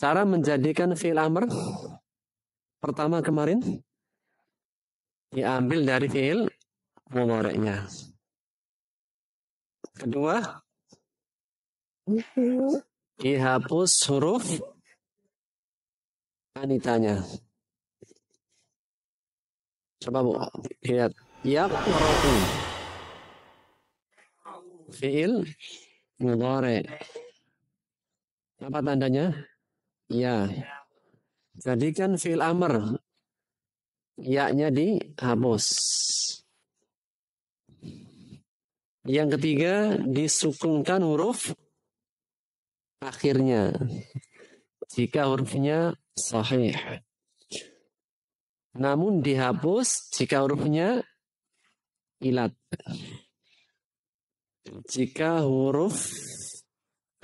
Cara menjadikan fi'il amr pertama kemarin diambil dari fi'il mudhari'nya. Kedua, dihapus huruf anitanya. Coba Bu, lihat. Yaqra'u. Fi'il mudhari'. Apa tandanya? Ya. Jadikan fi'il amr. Ya-nya dihapus. Yang ketiga, disukunkan huruf akhirnya. Jika hurufnya sahih. Namun dihapus jika hurufnya ilat. Jika huruf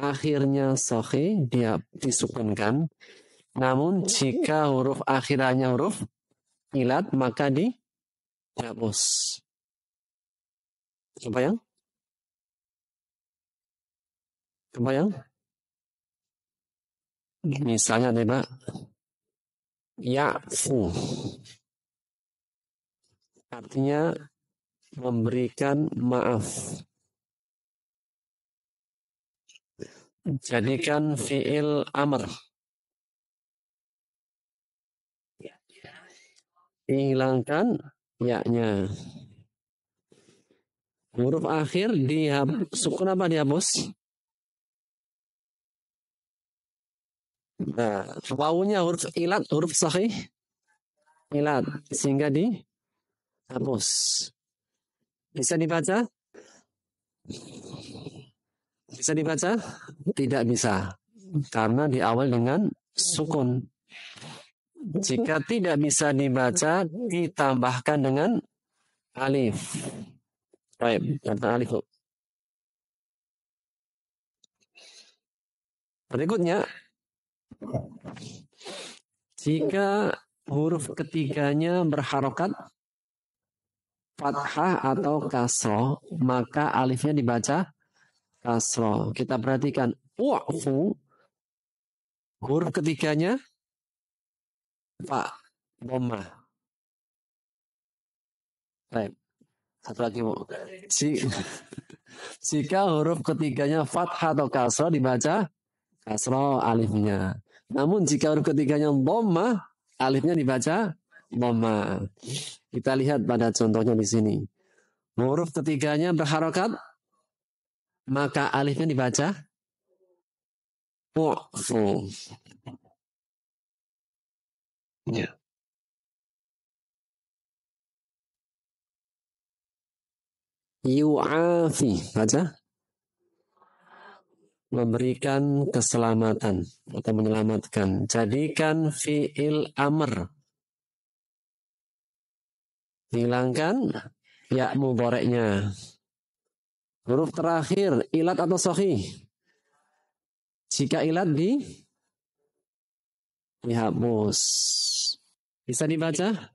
akhirnya sahih, dia disukunkan. Namun jika huruf akhirnya huruf ilat, maka dihapus. Kebayang? Kebayang? Misalnya nih Pak, ya'fu. Artinya memberikan maaf. Jadikan fi'il amr. Hilangkan ya-nya. Huruf akhir dihapus. Sukun apa dihapus? Nah, wawunya huruf ilat, huruf sahih ilat, sehingga dihapus. Bisa dibaca? Bisa dibaca? Tidak bisa, karena diawal dengan sukun. Jika tidak bisa dibaca, ditambahkan dengan alif. Baik, kata alif. Berikutnya, jika huruf ketiganya berharokat fathah atau kasroh, maka alifnya dibaca kasroh. Kita perhatikan, wa'fu, huruf ketiganya fa, dhammah. Baik, satu lagi Bu. Jika huruf ketiganya fathah atau kasroh, dibaca kasroh alifnya. Namun jika huruf ketiganya dhammah, alifnya dibaca dhammah. Kita lihat pada contohnya di sini. Huruf ketiganya berharokat, maka alifnya dibaca wa'fu. Ya. Yu'afi, baca. Memberikan keselamatan atau menyelamatkan. Jadikan fi'il amr. Hilangkan ya mudhari'nya. Huruf terakhir ilat atau sahih. Jika ilat dihapus. Bisa dibaca?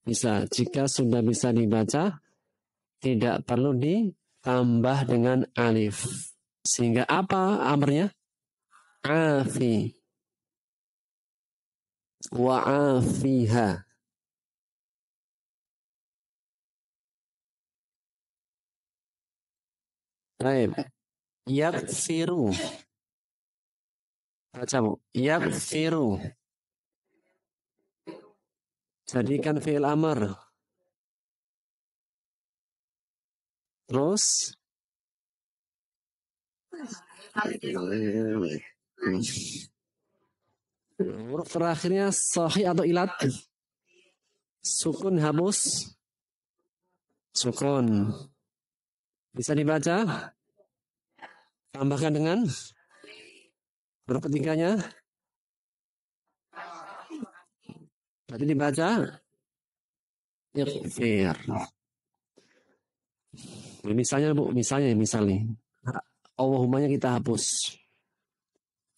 Bisa. Jika sudah bisa dibaca, tidak perlu ditambah dengan alif. Sehingga apa amrnya? Afi. Wa'afiha. Baik. Yaghfiru. Baca Bu. Yaghfiru. Jadikan fi'il amr. Terus huruf terakhirnya sahih atau ilat? Sukun hapus. Sukun. Bisa dibaca? Tambahkan dengan huruf ketiganya. Berarti dibaca ighfir. Misalnya Bu, misalnya. Allahumma-nya kita hapus.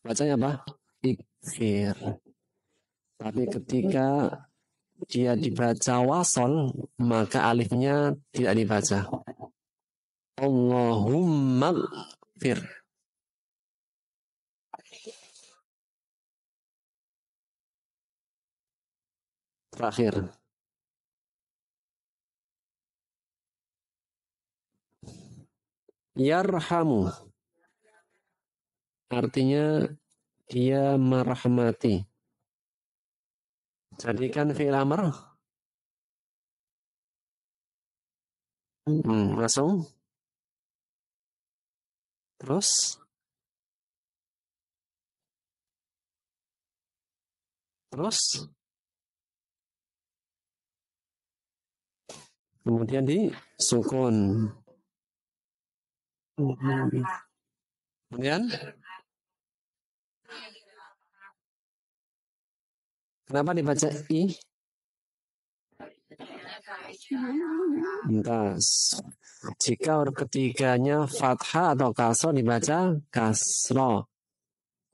Bacanya apa? Ighfir. Tapi ketika dia dibaca wasol, maka alifnya tidak dibaca. Allahumma ighfir. terakhir. Yarhamu. Artinya dia merahmati. Jadikan fi'il amr. Langsung. Terus. Kemudian di sukun. Kemudian. Kenapa dibaca I? Entas. Jika huruf ketiganya fathah atau kasroh dibaca kasroh.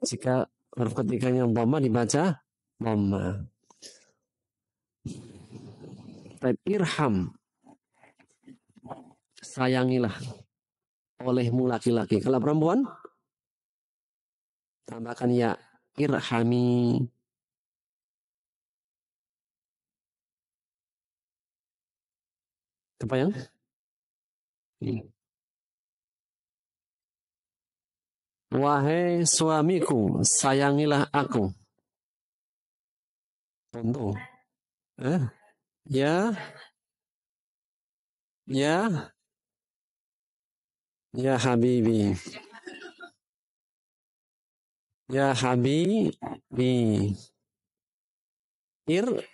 Jika huruf ketiganya dhamma dibaca dhamma. Irham. Sayangilah olehmu laki-laki. Kalau perempuan tambahkan ya. Irhami. Kebayang? Wahai suamiku, sayangilah aku. Contoh. Ya. Ya Habibi. Ya Habibi. Irhamni.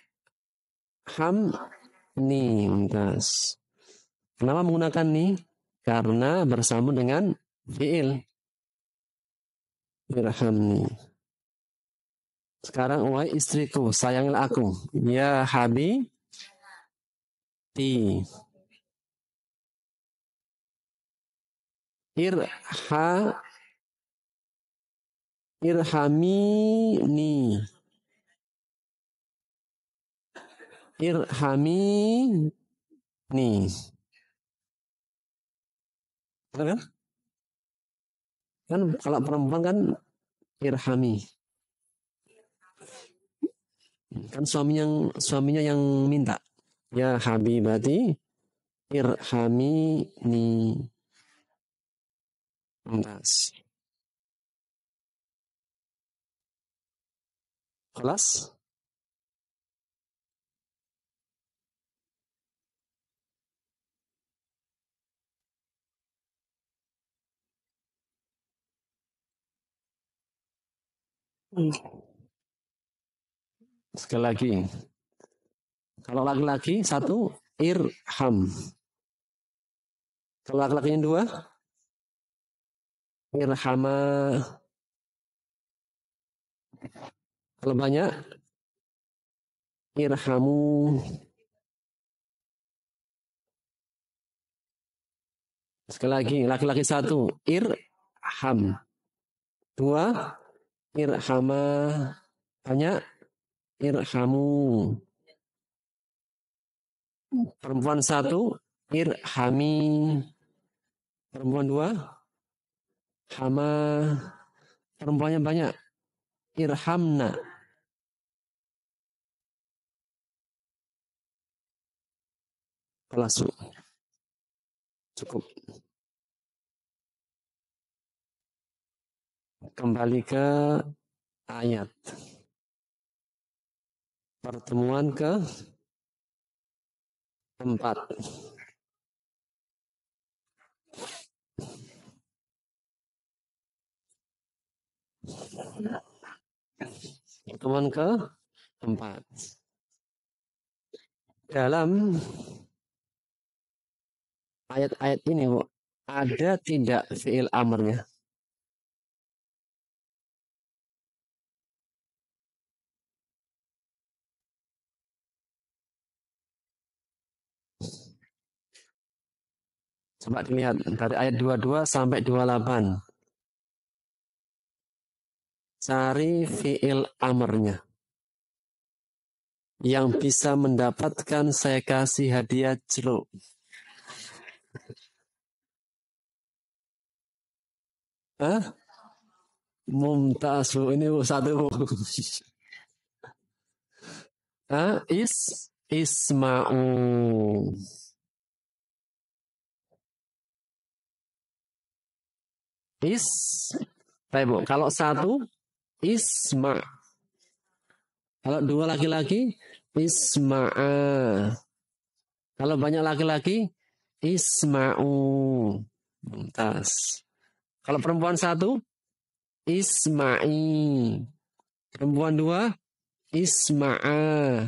Kenapa menggunakan ni? Karena bersambung dengan fi'il. Irhamni. Sekarang wahai istriku, sayangilah aku. Ya Habibti. Irhamini. Irhamini. Betul kan? Kan kalau perempuan kan irhami. Kan suaminya yang minta. Ya Habibati irhamini. Entas. Kelas? Sekali lagi. Kalau laki-laki satu irham. Kalau laki-lakinya dua irhama. Kalau banyak irhamu. Sekali lagi laki-laki satu irham. Dua irhama. Banyak irhamu. Perempuan satu irhami. Perempuan dua hama. Perempuannya banyak irhamna. Kelas cukup. Kembali ke ayat. Pertemuan ke 4. Pertemuan ke 4. Dalam ayat-ayat ini ada tidak fi'il amrnya? Coba dilihat dari ayat 22 sampai 28. Cari fi'il amrnya. Yang bisa mendapatkan saya kasih hadiah jeruk. Mumtaz, Bu. Ini Bu, satu, Bu. Isma'u. Is. Baik, Bu. Kalau satu, isma. Kalau dua laki-laki, isma'a. Kalau banyak laki-laki, isma'u. Mumtaz. Kalau perempuan satu, isma'i. Perempuan dua, isma'a.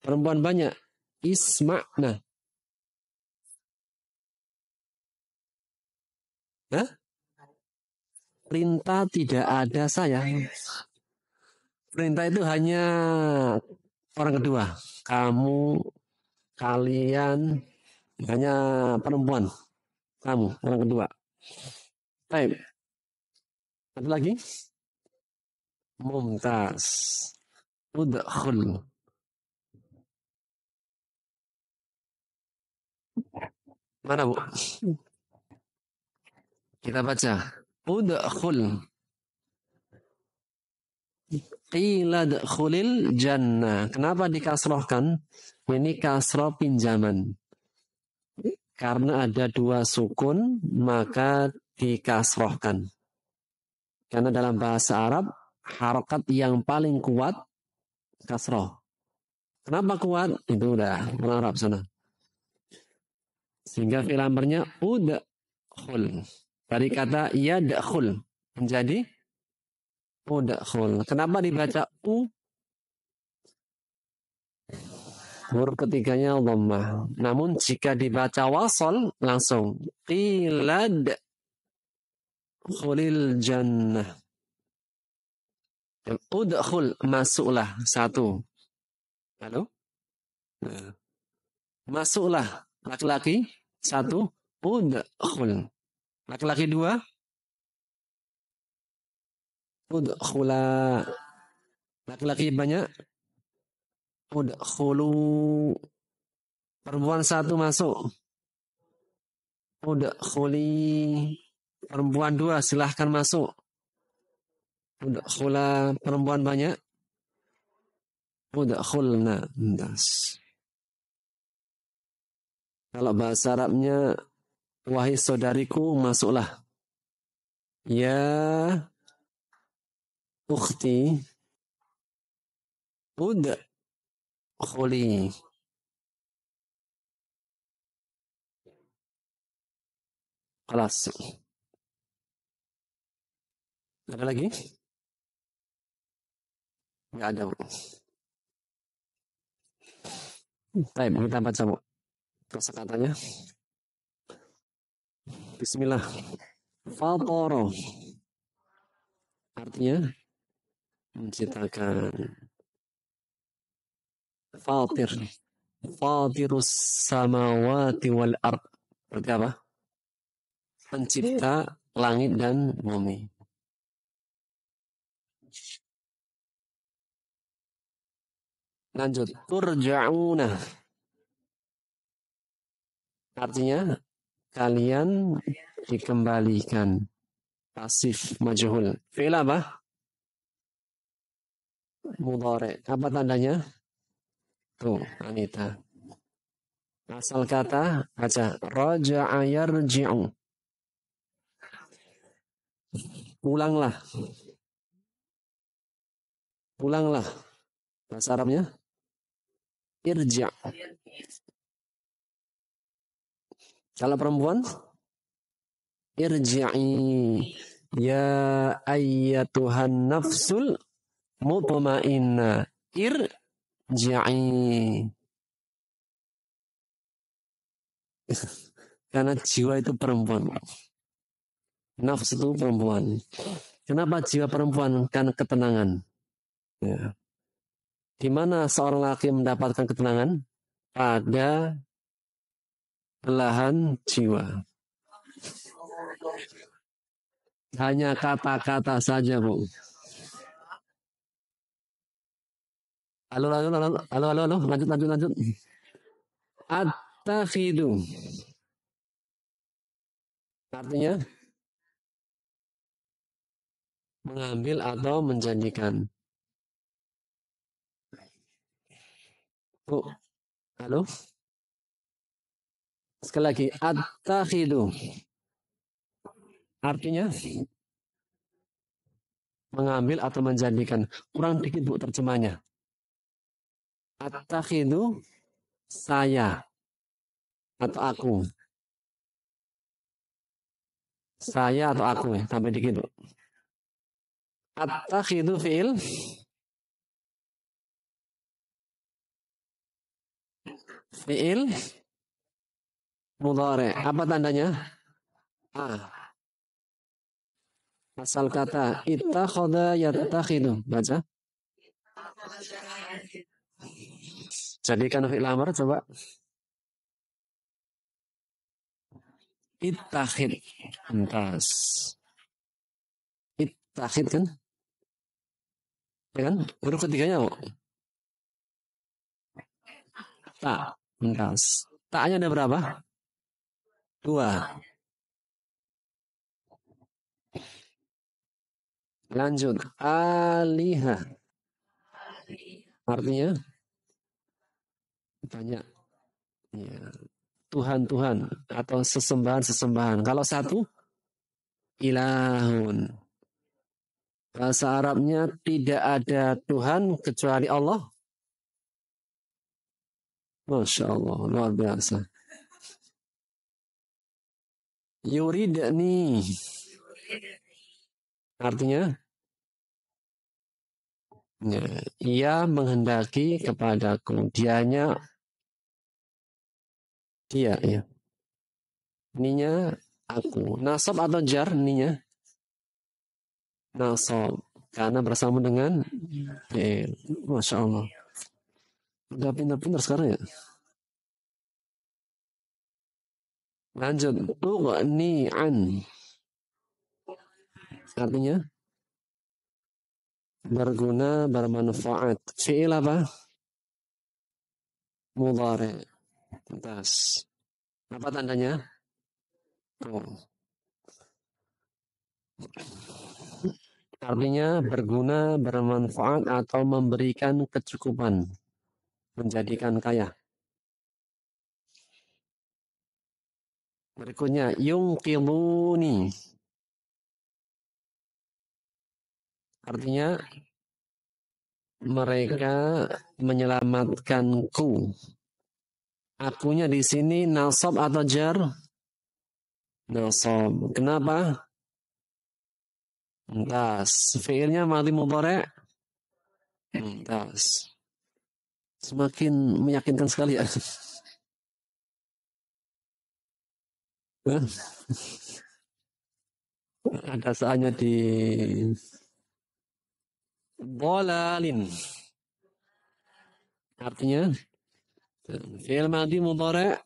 Perempuan banyak, isma'na. Hah? Perintah tidak ada saya. Perintah itu hanya orang kedua. Kamu, kalian, hanya perempuan. Kamu, orang kedua. Baik. Ada lagi? Mumtaz. Udkhul. Mana, Bu? Kita baca. Udkhul. Qila dkhulil jannah. Kenapa dikasrohkan? Ini kasroh pinjaman. Karena ada dua sukun, maka dikasrohkan. Karena dalam bahasa Arab, harokat yang paling kuat, kasroh. Kenapa kuat? Itu udah orang Arab sana. Sehingga fi'il amrnya udkhul. Dari kata yadkhul menjadi udkhul. Kenapa dibaca u? Huruf ketiganya dhammah. Namun jika dibaca wasol langsung qilad khulil jannah. Udkhul, masuklah. Satu. Halo? Masuklah. Laki-laki. Satu. Udkhul. Laki-laki dua. Udkhula. Laki-laki banyak. Udkhulu. Perempuan satu masuk. Udkhuli. Perempuan dua silahkan masuk. Udkhula. Perempuan banyak. Udkhulna. Kalau bahasa Arabnya, wahai saudariku, masuklah. Ya ukhti, udkhuli. Kelas. Ada lagi? Nggak ada, Bu. Baik, kita baca, Bu. Kosakatanya. Bismillah. Fatoro. Artinya menciptakan. Fatir. Fatirus samawati wal ard. Berarti apa? Pencipta langit dan bumi. Lanjut. Turja'una. Artinya kalian dikembalikan. Pasif majhul. Fi'il apa? Mudhari. Apa tandanya? Tuh, Anita. Asal kata baca raja'a yarji'u. Pulanglah. Pulanglah. Bahasa Arabnya irja'. Kalau perempuan irji'i ya ayyatuhan nafsul mutmainnah. Irji'i. Karena jiwa itu perempuan. Nafsu itu perempuan. Kenapa jiwa perempuan? Karena ketenangan. Ya. Di mana seorang laki mendapatkan ketenangan? Pada belahan jiwa. Hanya kata-kata saja, Bu. Halo, lanjut. At-takhidu. Artinya mengambil atau menjanjikan. Bu, halo. Sekali lagi, attakhidu. Artinya mengambil atau menjadikan. Kurang dikit Bu terjemahnya. Attakhidu saya atau aku. Saya atau aku ya, tambah dikit Bu. Attakhidu fiil mudhari. Apa tandanya? Ah, asal kata ittakhadha yattakhidu. Baca. Jadikan fi'il amr coba. Ittakhid. Entas. Ittakhid kan? Ya kan? Huruf ketiganya kok. Tak. Entas. Taknya ada berapa? Dua. Lanjut. Alihah. Artinya banyak. Ya. Tuhan-Tuhan atau sesembahan-sesembahan. Kalau satu, ilahun. Bahasa Arabnya tidak ada Tuhan kecuali Allah. Masya Allah, luar biasa. Yuridni. Artinya, ya, ia menghendaki kepadaku. Dianya, dia ya. Ninya aku. Nasab atau jar ninya? Nasab. Karena bersama dengan fi'il. Masya Allah. Udah pintar-pintar sekarang ya. Lanjut. Tughni'an. Artinya berguna, bermanfaat. Fi'il apa? Mudhari. Tas. Apa tandanya? Oh. Artinya berguna, bermanfaat atau memberikan kecukupan, menjadikan kaya. Berikutnya, yungqiduni. Artinya mereka menyelamatkanku. Akunya di sini nasab atau jar? Nasab. Kenapa? Tas. Fiilnya madhi mudhari'. Tas. Semakin meyakinkan sekali ya. Ada saatnya di bolalin. Artinya fi'il madhi mudhari'.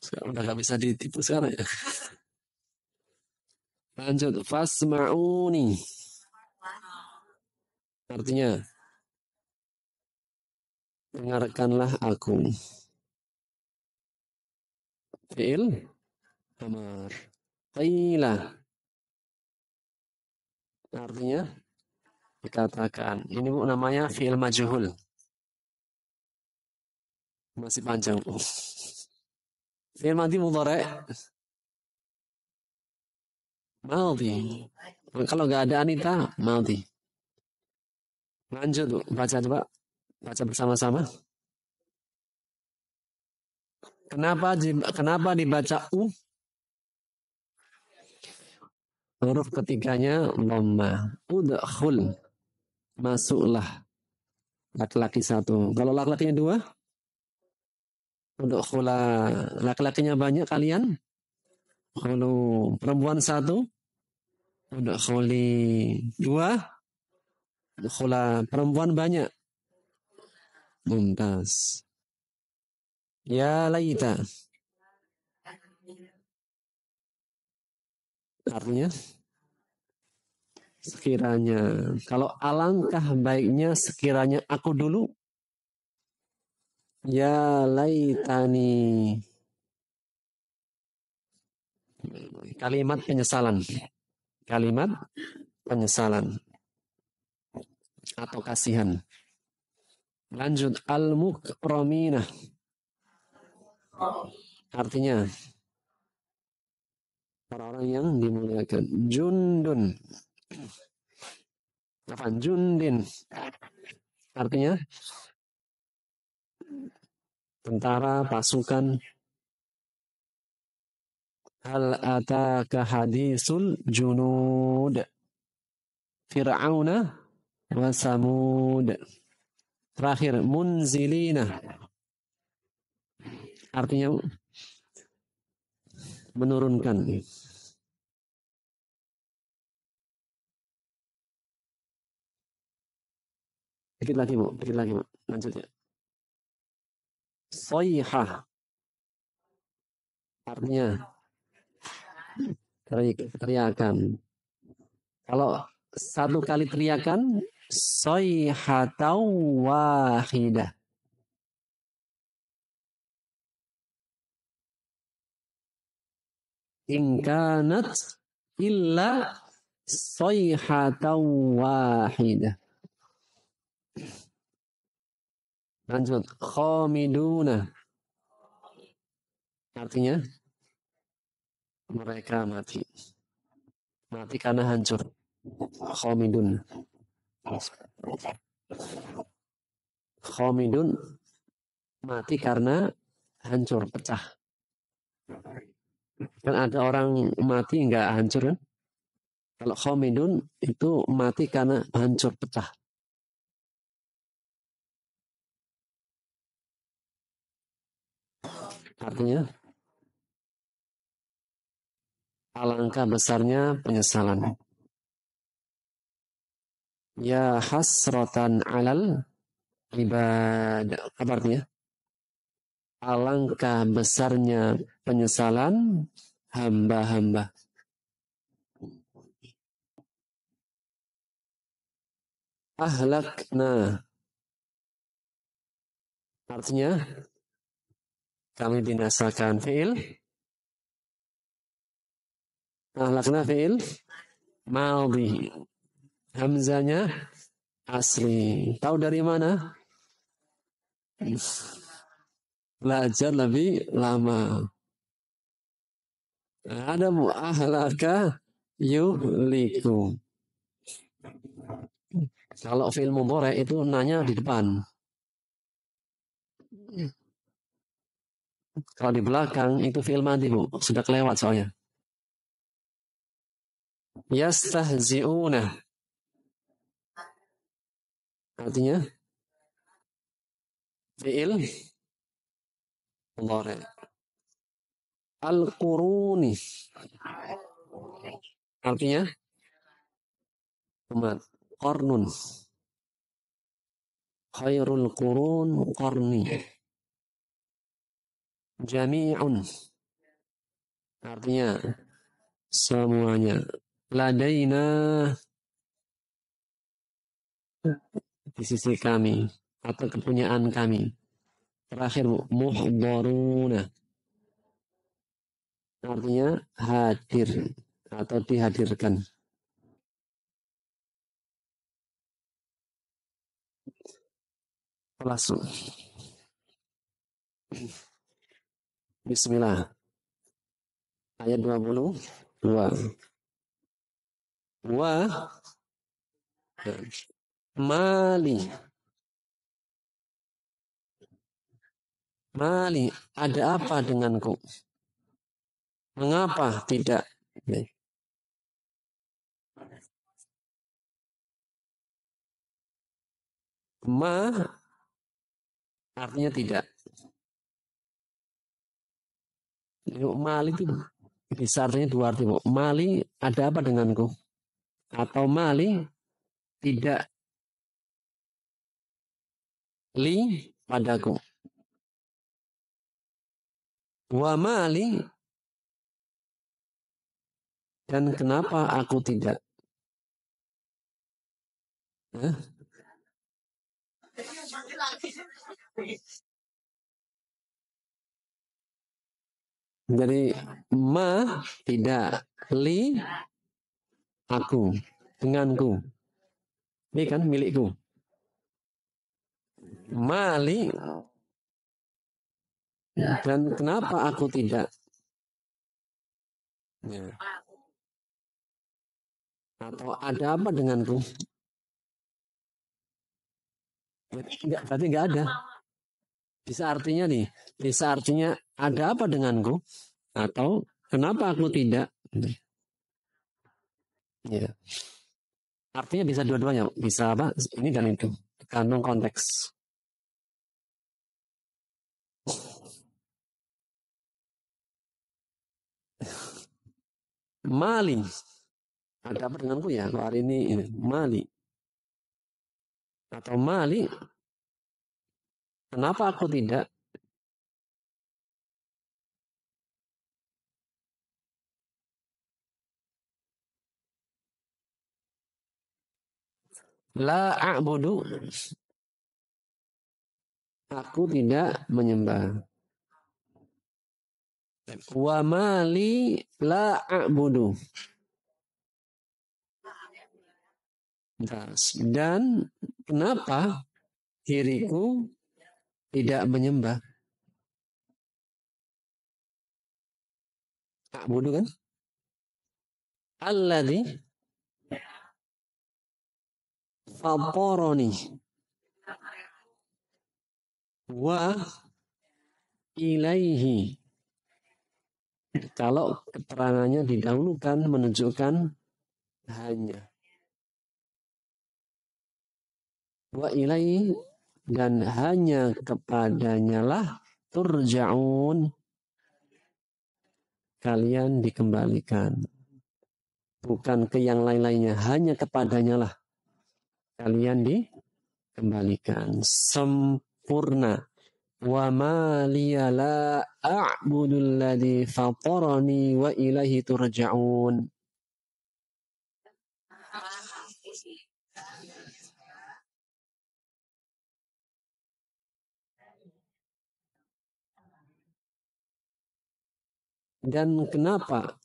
Sekarang udah gak bisa ditipu sekarang ya. Lanjut. Fasma'uni. Artinya dengarkanlah aku. Fi'il amar. Qila. Artinya dikatakan. Ini Bu namanya fi'il majhul. Masih panjang Bu. Fi'il madhi mudhari'. Madhi. Kalau nggak ada Anita, madhi. Lanjut Bu. Baca coba. Baca bersama-sama. Kenapa dibaca U? Huruf ketiganya dhamma. Udkhul. Masuklah. Laki-laki satu. Kalau laki-lakinya dua? Udkhula. Laki-lakinya banyak kalian? Kalau perempuan satu? Udkhuli. Dua? Udkhula. Perempuan banyak? Mumtaz. Ya laita. Artinya? Sekiranya. Kalau alangkah baiknya sekiranya aku dulu. Ya laitani. Kalimat penyesalan. Kalimat penyesalan. atau kasihan. Lanjut, al-mukramina. Artinya orang-orang yang dimuliakan. Jundun. Apa? Jundin. Artinya tentara, pasukan. Hal ataka hadisul junud Fir'auna wa Samud. Terakhir, munzilina. Artinya menurunkan. Dikit lagi, Bu. Dikit lagi, Bu. Lanjut ya. Soyhah. Artinya teriakan. Kalau satu kali teriakan, soyhatau wahidah. Inkanat illa soyhatau wahidah. Lanjut, khamiduna. Artinya mereka mati. Mati karena hancur. Khamidun. Khamidun mati karena hancur, pecah. Kan ada orang mati nggak hancur kan? Kalau khamidun itu mati karena hancur, pecah. Artinya alangkah besarnya penyesalan. Ya hasratan alal ibad. Apa artinya? Alangkah besarnya penyesalan hamba-hamba. Ahlakna. Artinya kami binasakan. Fi'il. Ahlakna fi'il madhi. Hamzanya asli. Tahu dari mana? Belajar lebih lama. Ada ahlaka yuhliku. Kalau fi'il mudhari itu nanya di depan. Kalau di belakang itu fi'il madhi, Bu. Sudah kelewat soalnya. Yastahzi'una. Artinya fi'il mudhari. Al-quruni. Artinya umat. Qarnun. Khairul qurun qarni. Jami'un. Artinya semuanya. Ladaina di sisi kami atau kepunyaan kami. Terakhir, muhdharuna. Artinya hadir atau dihadirkan. Langsung. Bismillah. Ayat 22. Wa mali. Mali, ada apa denganku? Mengapa tidak? Ma artinya tidak. Mali itu bisa artinya dua arti. Mali, ada apa denganku? Atau mali, tidak li padaku. Wa mali, dan kenapa aku tidak? Jadi ma tidak, li aku, denganku. Ini kan milikku. Mali, dan kenapa aku tidak? Ya. Atau ada apa denganku? Enggak, berarti enggak ada. Bisa artinya nih, bisa artinya ada apa denganku? Atau kenapa aku tidak? Ya. Artinya bisa dua-duanya, bisa apa? Ini dan itu, tergantung konteks. Mali, ada apa denganku ya? Kalau hari ini Mali atau Mali, kenapa aku tidak? La a'budu, aku tidak menyembah. Wa mali la a'budu. Dan kenapa diriku tidak menyembah? A'budu kan? Alladzi fatoroni wa ilaihi. Kalau keterangannya didahulukan menunjukkan hanya. Wa ilaihi, dan hanya kepadanya lah turja'un, kalian dikembalikan. Bukan ke yang lain-lainnya, hanya kepadanya lah kalian dikembalikan. Sempurna. Wa ma liya la a'budu alladhi fatarani wa ilaihi turja'un. Dan kenapa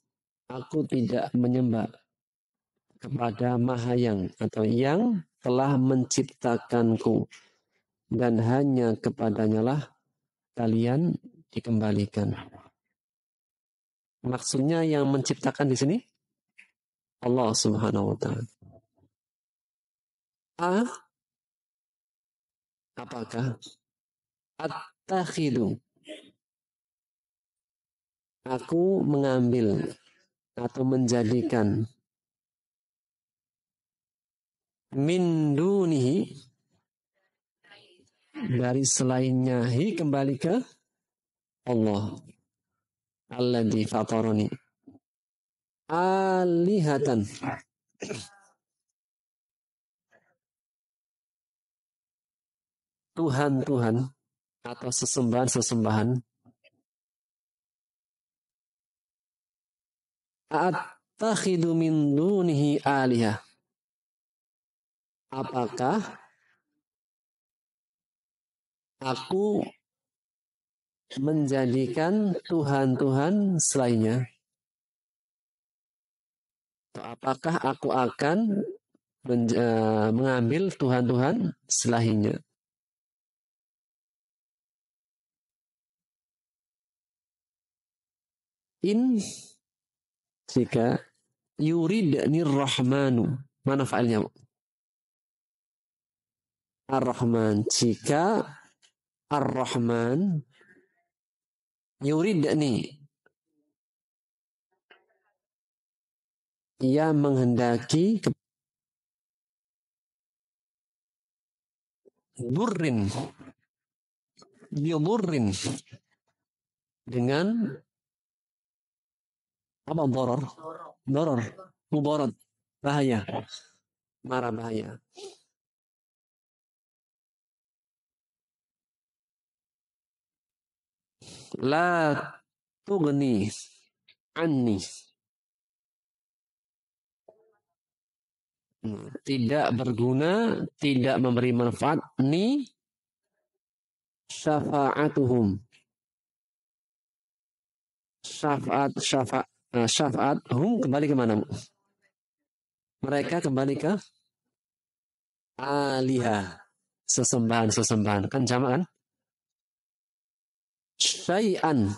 aku tidak menyembah kepada Maha Yang atau yang telah menciptakanku, dan hanya kepadanya lah kalian dikembalikan. Maksudnya yang menciptakan di sini Allah Subhanahu wa taala. Apakah at-takhidu, aku mengambil atau menjadikan, min dunihi, dari selainnya, kembali ke Allah, alladzi fatarani, alihatan, Tuhan-Tuhan atau sesembahan-sesembahan, at-takhidu min dunihi alihah, apakah aku menjadikan Tuhan-Tuhan selainnya? Apakah aku akan mengambil Tuhan-Tuhan selainnya? In, jika yuridni rahmanu, mana fa'ilnya? Ar-Rahman, jika Ar-Rahman yuridni, ia menghendaki burrin, biburrin, dengan apa? Doror, doror, mudarat, bahaya, marah, bahaya. La tughni anni, tidak berguna, tidak memberi manfaat, ni syafa'atuhum, syafaat hum, kembali kemana? Mereka kembali ke alihah, sesembahan-sesembahan. Kan jamak kan? Syai'an,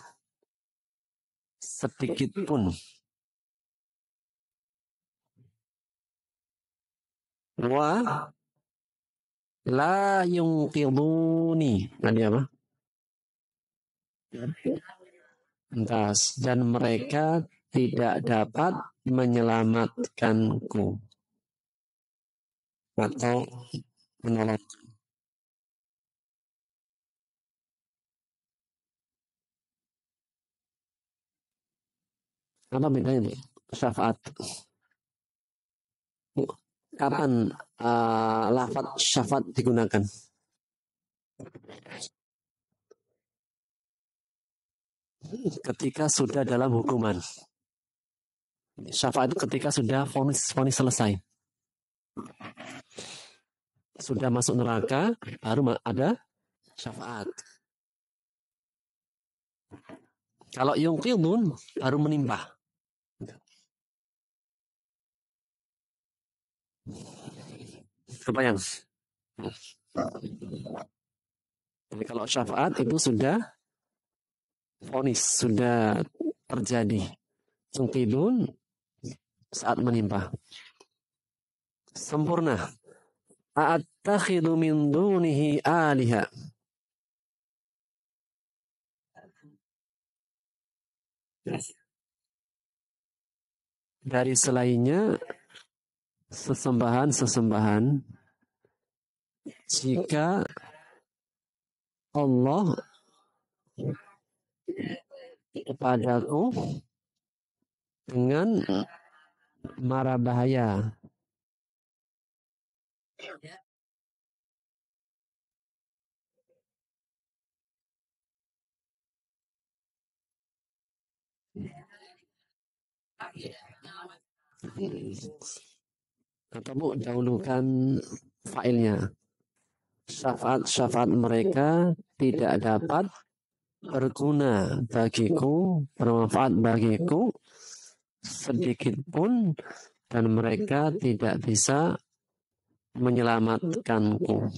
sedikit pun. Wa la yungqiduni. Tadi apa? Entas. Dan mereka tidak dapat menyelamatkanku atau menolong. Apa bedanya, Bu? Syafaat. Kapan lafaz syafaat digunakan? Ketika sudah dalam hukuman. Syafaat itu ketika sudah vonis selesai. Sudah masuk neraka, baru ada syafaat. Kalau yungqidun baru menimpa. Kebayang? Jadi kalau syafaat itu sudah vonis, sudah terjadi. Yungqidun saat menimpa. Sempurna. A'attakhidhu min dunihi aliha. Dari selainnya sesembahan-sesembahan jika Allah kepadaku dengan mara bahaya. Atau dahulukan failnya. Syafaat-syafaat mereka tidak dapat berguna bagiku, bermanfaat bagiku sedikit pun, dan mereka tidak bisa menyelamatkanku.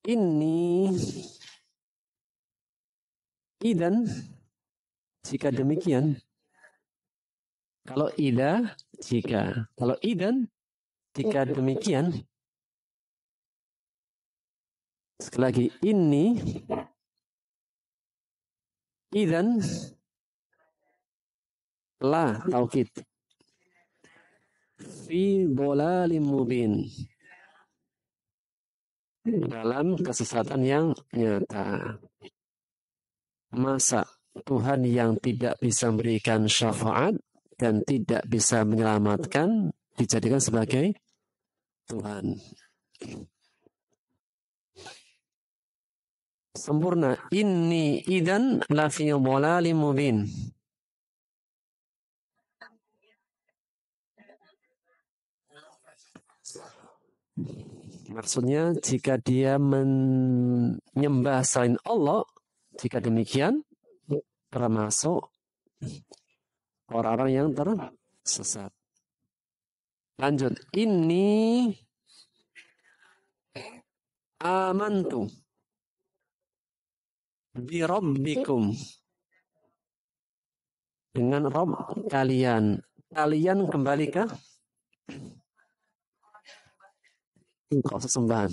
Ini idan, jika demikian. Kalau ida, jika. Kalau idan, jika demikian. Sekali lagi, ini idan la taukid fi dhalalim mubin, dalam kesesatan yang nyata. Masa Tuhan yang tidak bisa memberikan syafaat dan tidak bisa menyelamatkan dijadikan sebagai Tuhan. Sempurna. Inni idan lafi dhalalim mubin. Maksudnya jika dia menyembah selain Allah, jika demikian termasuk orang-orang yang tersesat. Lanjut. Ini amantu bi rabbikum, dengan Rabb kalian. Kalian kembali ke engkau sesembahan.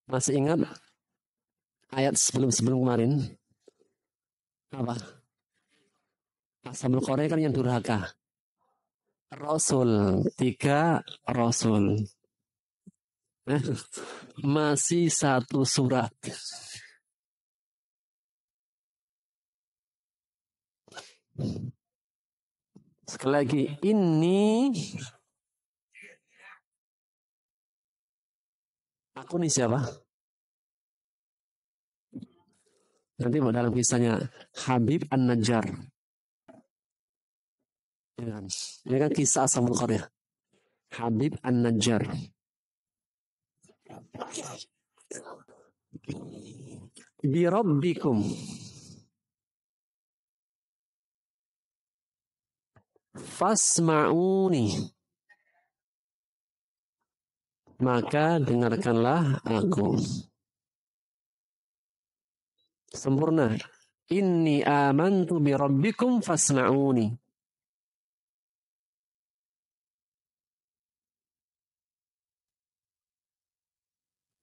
Masih ingat ayat sebelum kemarin? Apa? Ashabul Qaryah kan yang durhaka. Rasul, 3 Rasul. Masih satu surat. Sekali lagi, ini aku nih siapa? Nanti dalam kisahnya Habib An-Najjar. Ini kan kisah Ashabul Qaryah. Habib An-Najjar. Bi rabbikum. fasma'uni, maka dengarkanlah aku. Sempurna. Inni amantu bi rabbikum fasma'uni.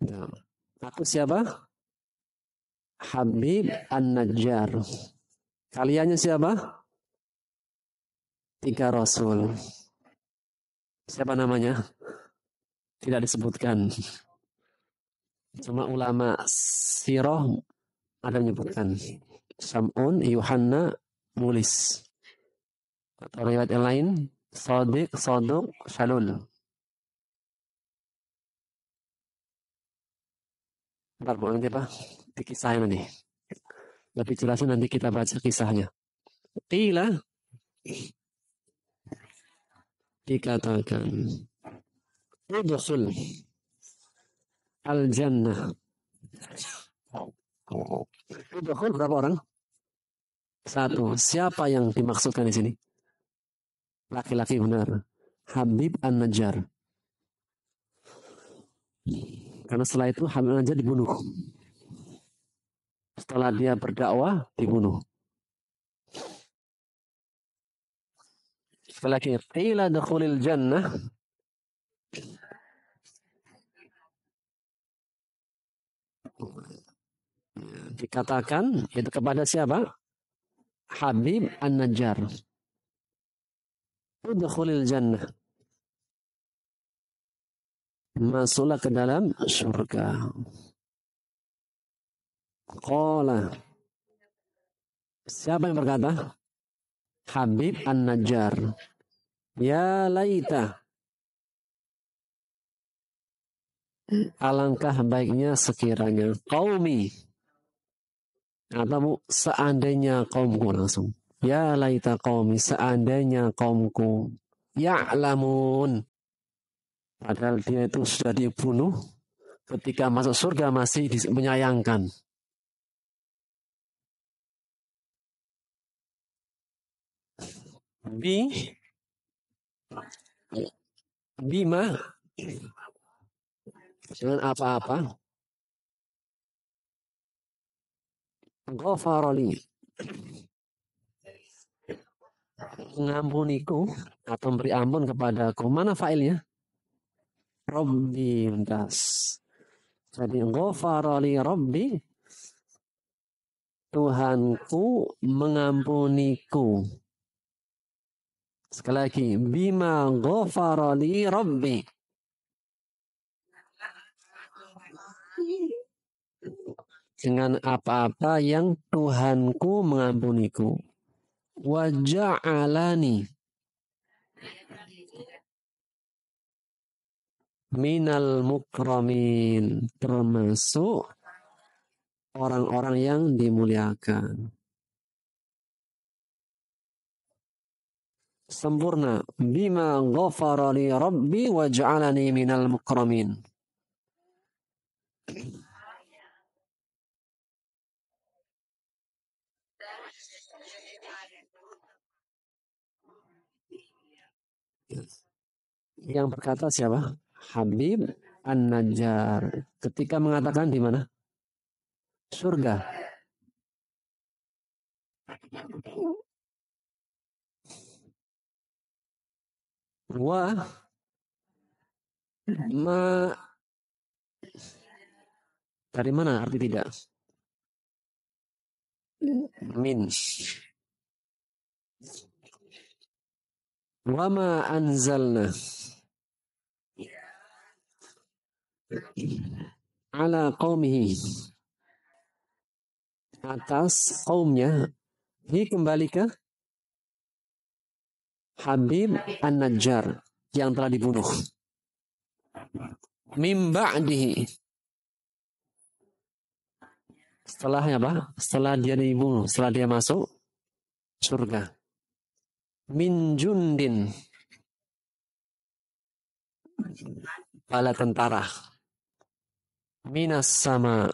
Nah, aku siapa? Habib An-Najjar. Kaliannya siapa? 3 Rasul. Siapa namanya? Tidak disebutkan. Cuma ulama sirah ada menyebutkan. Sam'un, Yuhanna, Mulis. Atau riwayat yang lain, Sadiq, Soduk, Shalul. Ntar bu, nanti apa? Di kisahnya nanti. Lebih jelasnya nanti kita baca kisahnya. Qila dikatakan udkhul al-jannah. Udkhul berapa orang? 1. Siapa yang dimaksudkan di sini? Laki-laki benar. Habib An-Najjar. Karena setelah itu Habib An-Najjar dibunuh. Setelah dia berdakwah, dibunuh. Sekali lagi, qila dukhulil jannah. Dikatakan itu kepada siapa? Habib An-Najjar. Udkhulil jannah. Masuklah ke dalam surga. Qala. Siapa yang berkata? Habib An-Najjar. Ya laita. Alangkah baiknya sekiranya qaumi. Atau seandainya kaumku langsung. Ya laita qaumi, seandainya kaumku. Ya'lamun. Padahal dia itu sudah dibunuh. Ketika masuk surga masih menyayangkan. Bima. Dengan apa-apa. Ghafarali. Mengampuniku. Atau memberi ampun kepadaku. Mana failnya? Rabbi das. Jadi ghafarali Rabbi, Tuhanku mengampuniku. Sekali lagi, bima ghafarali Rabbi. Dengan apa-apa yang Tuhanku mengampuniku. Wa ja'alani minal mukramin, termasuk orang-orang yang dimuliakan. Sempurna. Bima ghafarali Rabbi wa ja'alani minal mukramin. Yang berkata siapa? Habib An-Najjar. Ketika mengatakan di mana? Surga. Wa ma, dari mana arti tidak? Min. Wa ma anzalna ala qaumihi, atas kaumnya. Ini kembali ke Habib An-Najjar yang telah dibunuh. Mim ba'dihi, setelahnya apa? Setelah dia dibunuh, setelah dia masuk surga. Min jundin, bala tentara. Minas sama.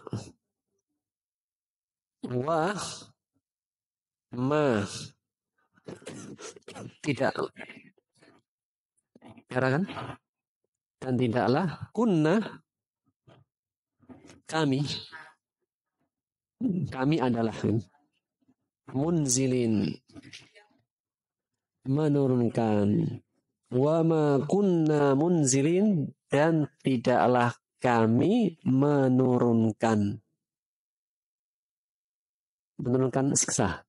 Wa ma Tidak, ya kan? Dan tidaklah kunna kami, kami adalah munzilin menurunkan, wa ma kunna munzilin dan tidaklah kami menurunkan siksa.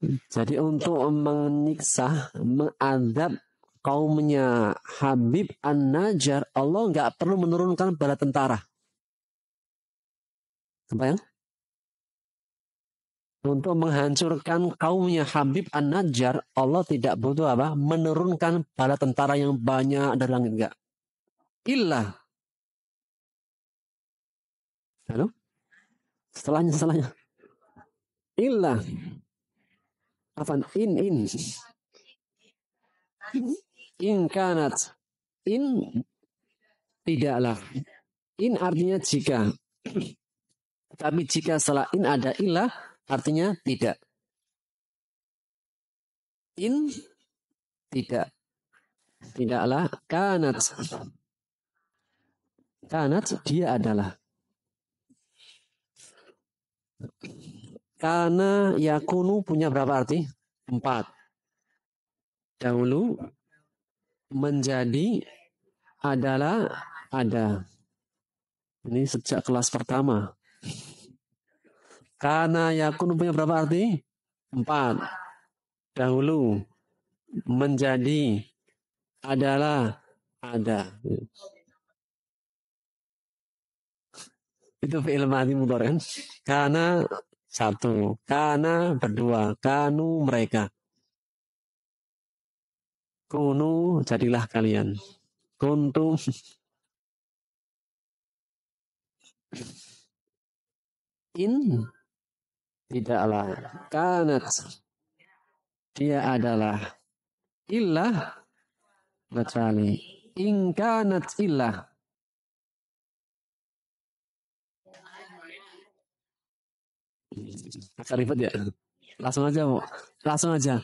Jadi untuk menyiksa, mengadab kaumnya Habib An-Najjar, Allah nggak perlu menurunkan bala tentara. Kebayang? Untuk menghancurkan kaumnya Habib An-Najjar, Allah tidak butuh apa? Menurunkan bala tentara yang banyak dari langit, enggak. Illa. Halo? Setelahnya. Illa. Afan in. In kanat. In tidaklah. In artinya jika. Tapi jika setelah in ada illa, artinya tidak. In tidak. Tidaklah. Kanat. Kanat dia adalah. Karena yakunu punya berapa arti? 4. Dahulu menjadi adalah ada. Ini sejak kelas pertama. Karena yakunu punya berapa arti? 4. Dahulu menjadi adalah ada. Itu fi'il madhi mudhari'. Karena 1, karena berdua, kanu mereka. Kunu jadilah kalian. Kuntum in tidaklah. Kanat dia adalah. Illah kecuali. In kanat illah. Agak ribet ya. Langsung aja, Bu. Langsung aja.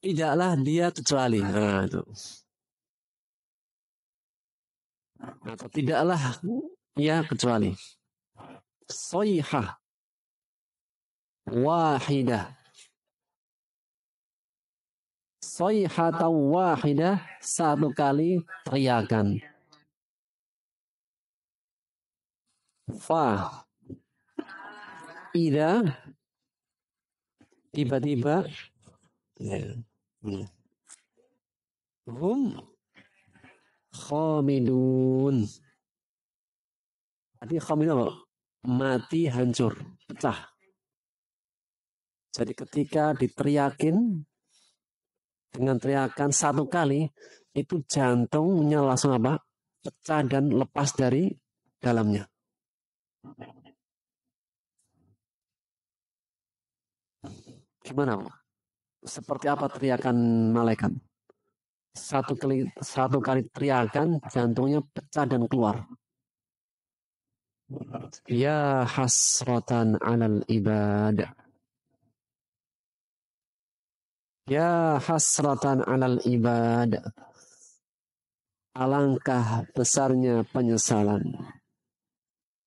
Tidaklah dia kecuali. Nah, itu. Atau tidaklah ia kecuali. Soyhah. Wahidah. Soyhatan wahidah. Satu kali teriakan. Fa. Ida. Tiba-tiba. Ya. Hum khamidun. Arti khamidun apa? Mati, hancur, pecah. Jadi ketika diteriakin dengan teriakan satu kali, itu jantungnya langsung apa? Pecah dan lepas dari dalamnya. Gimana, Pak? Seperti apa teriakan malaikat? Satu kali teriakan, jantungnya pecah dan keluar. Ya hasratan 'alal ibad. Ya hasratan 'alal ibad. Alangkah besarnya penyesalan.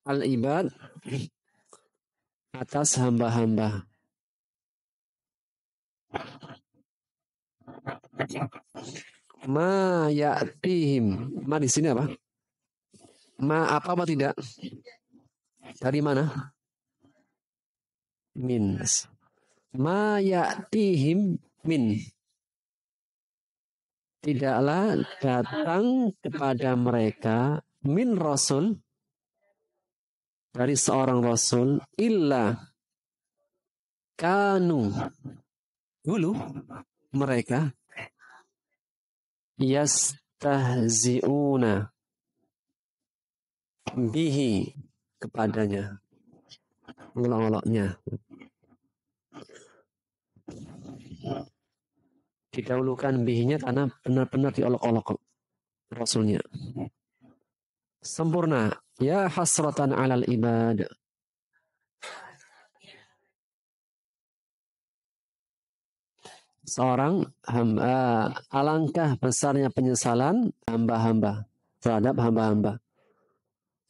Al-ibad atas hamba-hamba. Ma ya'tihim. Ma di sini apa? Ma apa tidak? Dari mana? Min. Ma ya'tihim min. Tidaklah datang kepada mereka min rasul dari seorang rasul illa kanu dulu mereka yastahzi'una bihi kepadanya, ngolok-ngoloknya. Didahulukan bihinya karena benar-benar diolok-olok rasulnya. Sempurna. Ya hasratan 'alal ibad. seorang hamba, alangkah besarnya penyesalan hamba-hamba terhadap hamba-hamba.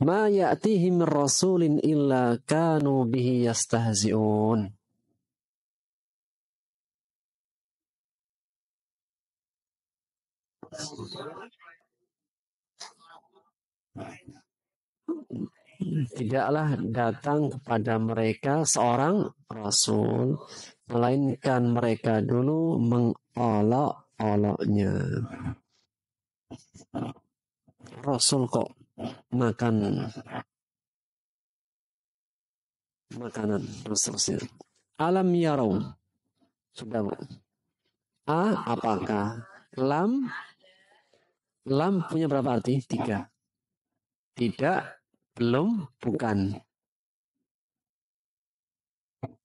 Ma ya'tihim rasulin illa kanu bihi yastahzi'un. Tidaklah datang kepada mereka seorang rasul, melainkan mereka dulu mengolok-oloknya. Rasul kok makan makanan terus terusnya. Alam yarau, sudah Bu. Apakah? Lam punya berapa arti? 3. Tidak, belum, bukan.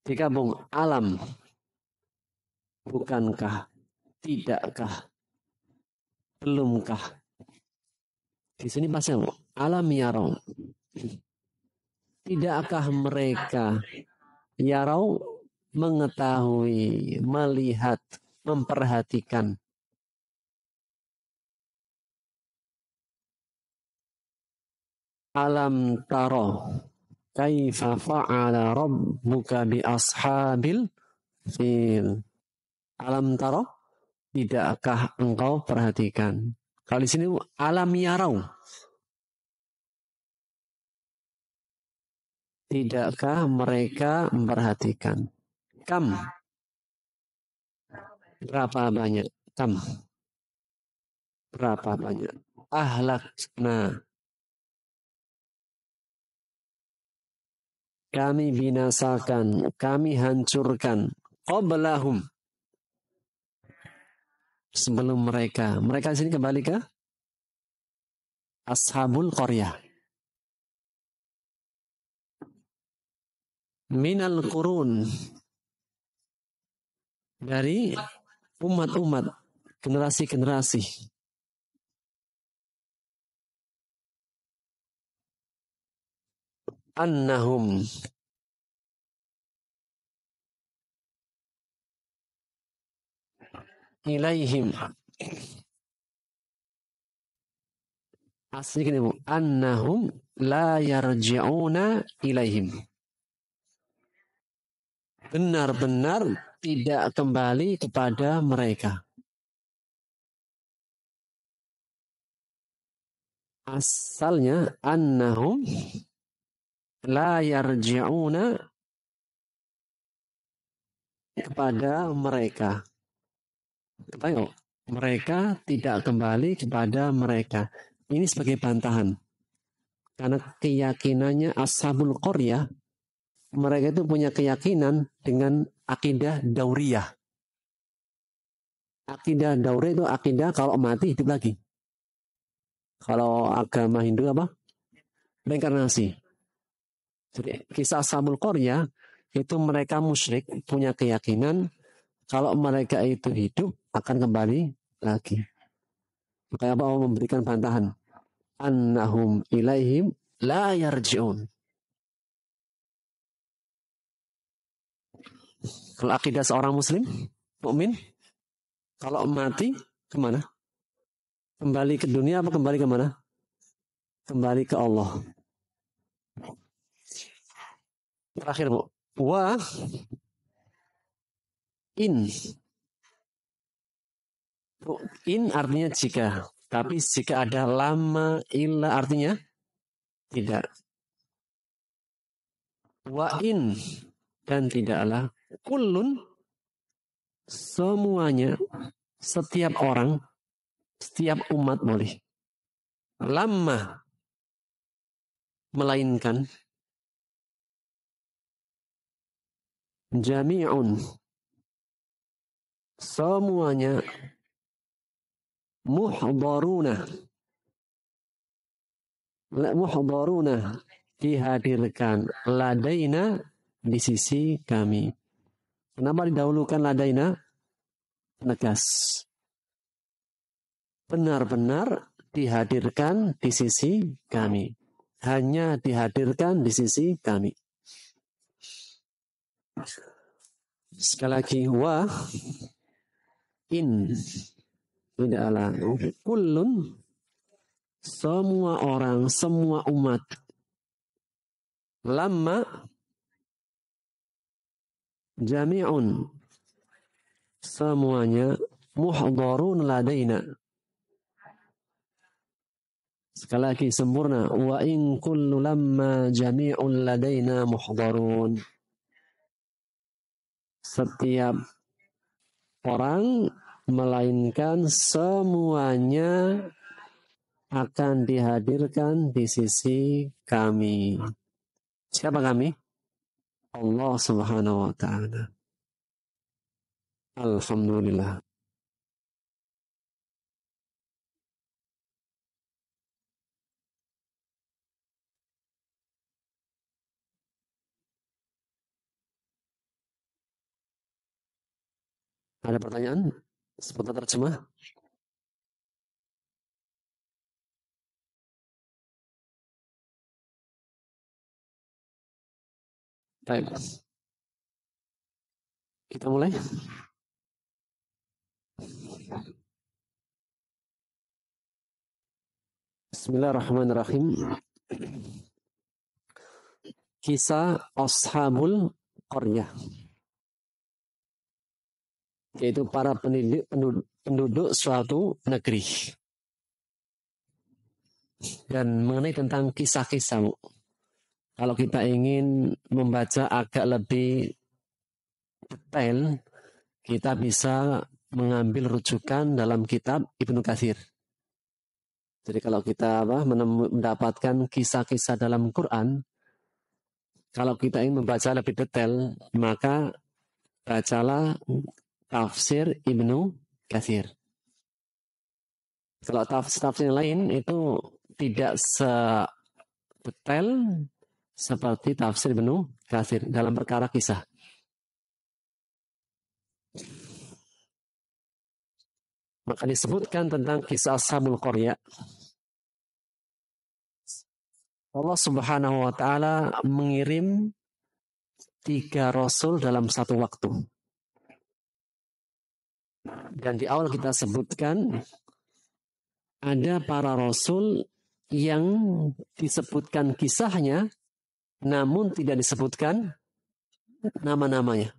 Digabung alam, bukankah, tidakkah, belumkah. Di sini pasal alam yarau. Tidakkah mereka yarau mengetahui, melihat, memperhatikan. Alam taro kaifa fa'ala rabbuka bi ashabil fil. Alam taro, tidakkah engkau perhatikan? Kalau di sini alam yarau. Tidakkah mereka memperhatikan? Kam. Berapa banyak? Kam. Berapa banyak? Ahlakna. Kami binasakan, kami hancurkan. Qablahum. Sebelum mereka. Mereka sini kembali ke Ashabul Qaryah. Minal qurun. Dari umat-umat. Generasi-generasi. Annahum. Ilaihim. Asli gini Bu. Annahum la yarji'una ilaihim. Benar-benar tidak kembali kepada mereka. Asalnya annahum la yarji'una kepada mereka. Ayo, mereka tidak kembali kepada mereka. Ini sebagai bantahan. Karena keyakinannya Ashabul Qaryah, mereka itu punya keyakinan dengan akidah dauriyah. Akidah dauriyah itu akidah kalau mati hidup lagi. Kalau agama Hindu apa? Reinkarnasi. Jadi kisah Ashabul Qaryah itu mereka musyrik punya keyakinan kalau mereka itu hidup akan kembali lagi. Makanya Allah memberikan bantahan. Annahum ilaihim la yarji'un. Kalau akidah seorang muslim, mukmin, kalau mati kemana? Kembali ke dunia apa kembali kemana? Kembali ke Allah. Terakhir Bu. Wa in. In artinya jika. Tapi jika ada lama illa artinya tidak. Wa in. Dan tidaklah. Kullun. Semuanya. Setiap orang. Setiap umat boleh. Lama. Melainkan. Jami'un. Semuanya. Muhdaruna. Muhdaruna. Dihadirkan. Ladaina. Di sisi kami. Kenapa didahulukan ladaina? Tegas. Benar-benar dihadirkan di sisi kami. Hanya dihadirkan di sisi kami. Sekali lagi, wa In. Tidaklah. Kullun. Semua orang, semua umat. Lama. Jami'un. Semuanya. Muhdharun ladaina. Sekali lagi sempurna. Wa in kullu lamma jami'un ladaina muhdharun. Setiap orang melainkan semuanya akan dihadirkan di sisi kami. Siapa kami? Allah Subhanahu wa ta'ala. Alhamdulillah. Ada pertanyaan seputar terjemah? Baik. Kita mulai. Bismillahirrahmanirrahim. Kisah Ashabul Qaryah, yaitu para penduduk suatu negeri. Dan mengenai tentang kisah-kisah, kalau kita ingin membaca agak lebih detail, kita bisa mengambil rujukan dalam kitab Ibnu Katsir. Jadi kalau kita mendapatkan kisah-kisah dalam Quran, kalau kita ingin membaca lebih detail, maka bacalah tafsir Ibnu Katsir. Kalau tafsir yang lain itu tidak sedetail seperti tafsir Ibnu Katsir dalam perkara kisah. Maka disebutkan tentang kisah Ashabul Qaryah. Allah Subhanahu wa ta'ala mengirim 3 rasul dalam satu waktu. Dan di awal kita sebutkan ada para rasul yang disebutkan kisahnya namun tidak disebutkan nama-namanya.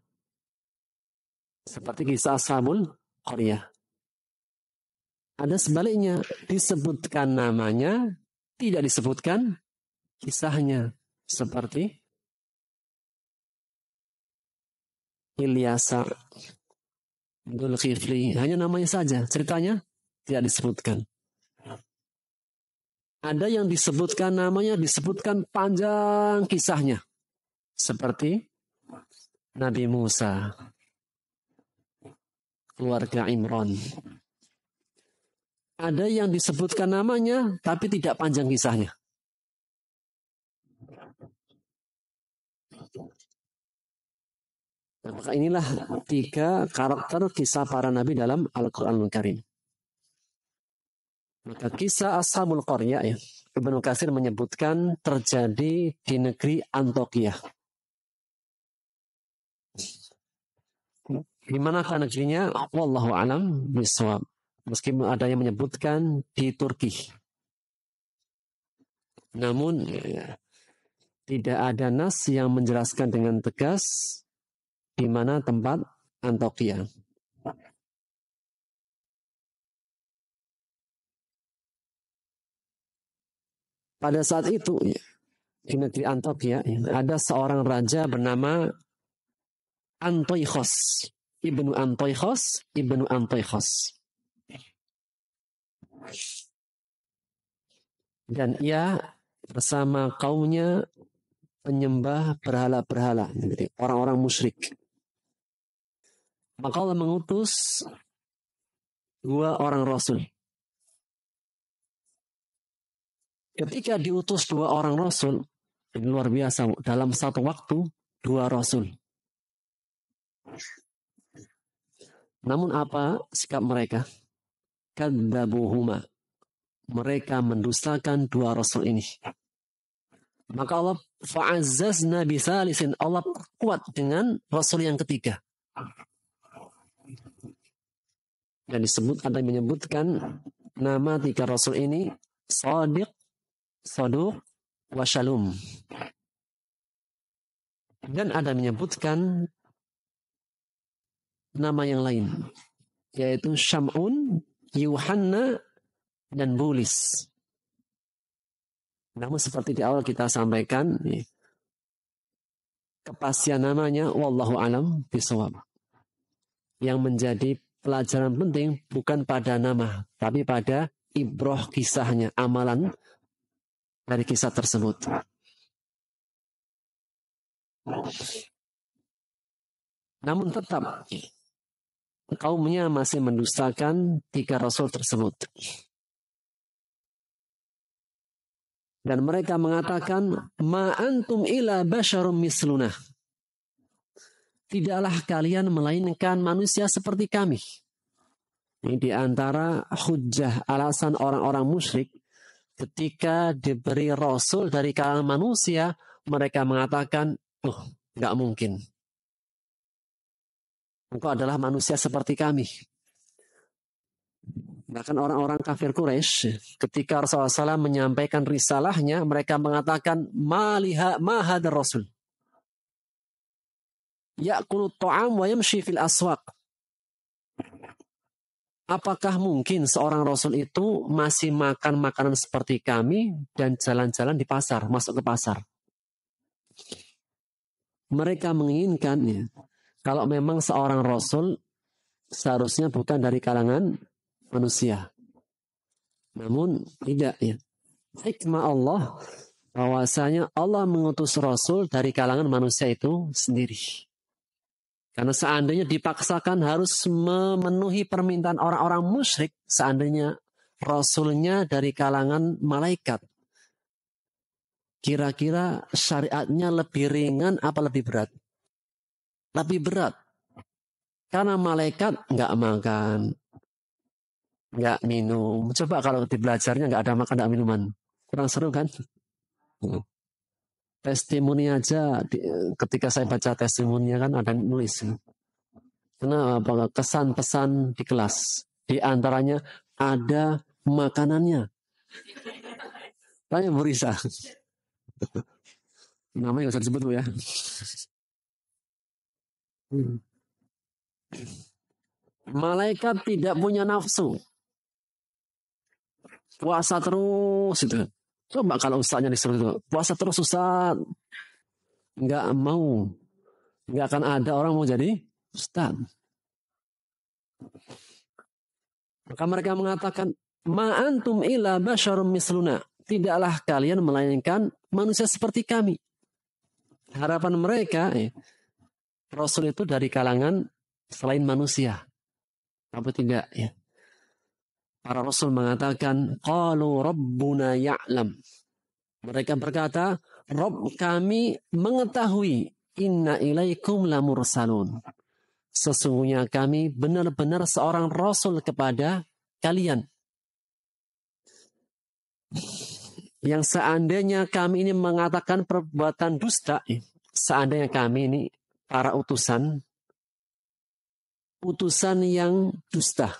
Seperti kisah Ashabul Qaryah. Ada sebaliknya, disebutkan namanya, tidak disebutkan kisahnya. Seperti Ilyasa, Dzulkifli, hanya namanya saja, ceritanya tidak disebutkan. Ada yang disebutkan namanya, disebutkan panjang kisahnya. Seperti Nabi Musa, keluarga Imran. Ada yang disebutkan namanya, tapi tidak panjang kisahnya. Nah, maka inilah 3 karakter kisah para nabi dalam Al-Quranul Karim. Maka kisah Ashabul Qaryah, ya, Ibnu Katsir menyebutkan terjadi di negeri Antokia. Di manakah negerinya? Wallahu a'lam bishawab. Meskipun ada yang menyebutkan di Turki. Namun tidak ada nas yang menjelaskan dengan tegas di mana tempat Antokia. Pada saat itu di negeri Antokia ada seorang raja bernama Antoikhos, Ibnu Antoikhos. Dan ia bersama kaumnya penyembah berhala-berhala, orang-orang musyrik. Maka Allah mengutus 2 orang rasul. Ketika diutus 2 orang rasul, ini luar biasa, dalam satu waktu 2 rasul. Namun apa sikap mereka? Kadzabuhuma. Mereka mendustakan 2 rasul ini. Maka Allah fa'azzazna bisalisin. Allah kuat dengan rasul yang ketiga. Dan ada yang menyebutkan nama 3 Rasul ini Shadiq, Saduq, Wasyalum. Dan ada yang menyebutkan nama yang lain, yaitu Syam'un, Yuhanna, dan Bulis. Namun seperti di awal kita sampaikan, kepastian namanya wallahu alam bishawab. Yang menjadi pelajaran penting bukan pada nama, tapi pada ibroh kisahnya, amalan dari kisah tersebut. Namun tetap kaumnya masih mendustakan 3 Rasul tersebut. Dan mereka mengatakan, ma antum ila basyarum misluna. Tidaklah kalian melainkan manusia seperti kami. Ini di antara hujjah alasan orang-orang musyrik ketika diberi Rasul dari kalangan manusia, mereka mengatakan, nggak mungkin. Engkau adalah manusia seperti kami. Bahkan orang-orang kafir Quraisy ketika Rasulullah SAW menyampaikan risalahnya, mereka mengatakan mahad Rasul. Ya'kulu ta'am wa yamshi fil aswaq. Apakah mungkin seorang Rasul itu masih makan makanan seperti kami dan jalan-jalan di pasar, masuk ke pasar? Mereka menginginkan kalau memang seorang Rasul seharusnya bukan dari kalangan manusia. Namun tidak ya. Hikmah Allah bahwasanya Allah mengutus Rasul dari kalangan manusia itu sendiri. Karena seandainya dipaksakan harus memenuhi permintaan orang-orang musyrik, seandainya Rasulnya dari kalangan malaikat, kira-kira syariatnya lebih ringan apa lebih berat? Lebih berat. Karena malaikat nggak makan, nggak minum. Coba kalau di belajarnya nggak ada makan, nggak minuman. Kurang seru kan? Testimoni aja, ketika saya baca testimoninya kan ada nulis. Kenapa? Kesan pesan di kelas. Di antaranya ada makanannya. Tanya Murisa. Namanya nggak usah disebut ya. Malaikat tidak punya nafsu. Puasa terus itu. Coba kalau ustaznya disuruh itu, puasa terus ustaz. Nggak mau. Nggak akan ada orang mau jadi ustaz. Maka mereka mengatakan, ma antum illa basyarum misluna. Tidaklah kalian melainkan manusia seperti kami. Harapan mereka, Rasul itu dari kalangan selain manusia. Apa tidak ya? Para Rasul mengatakan, qalu rabbuna ya'lam. Mereka berkata, Rabb kami mengetahui, inna ilaikum lamursalun. Sesungguhnya kami benar-benar seorang Rasul kepada kalian. Yang seandainya kami ini mengatakan perbuatan dusta, seandainya kami ini para utusan yang dusta,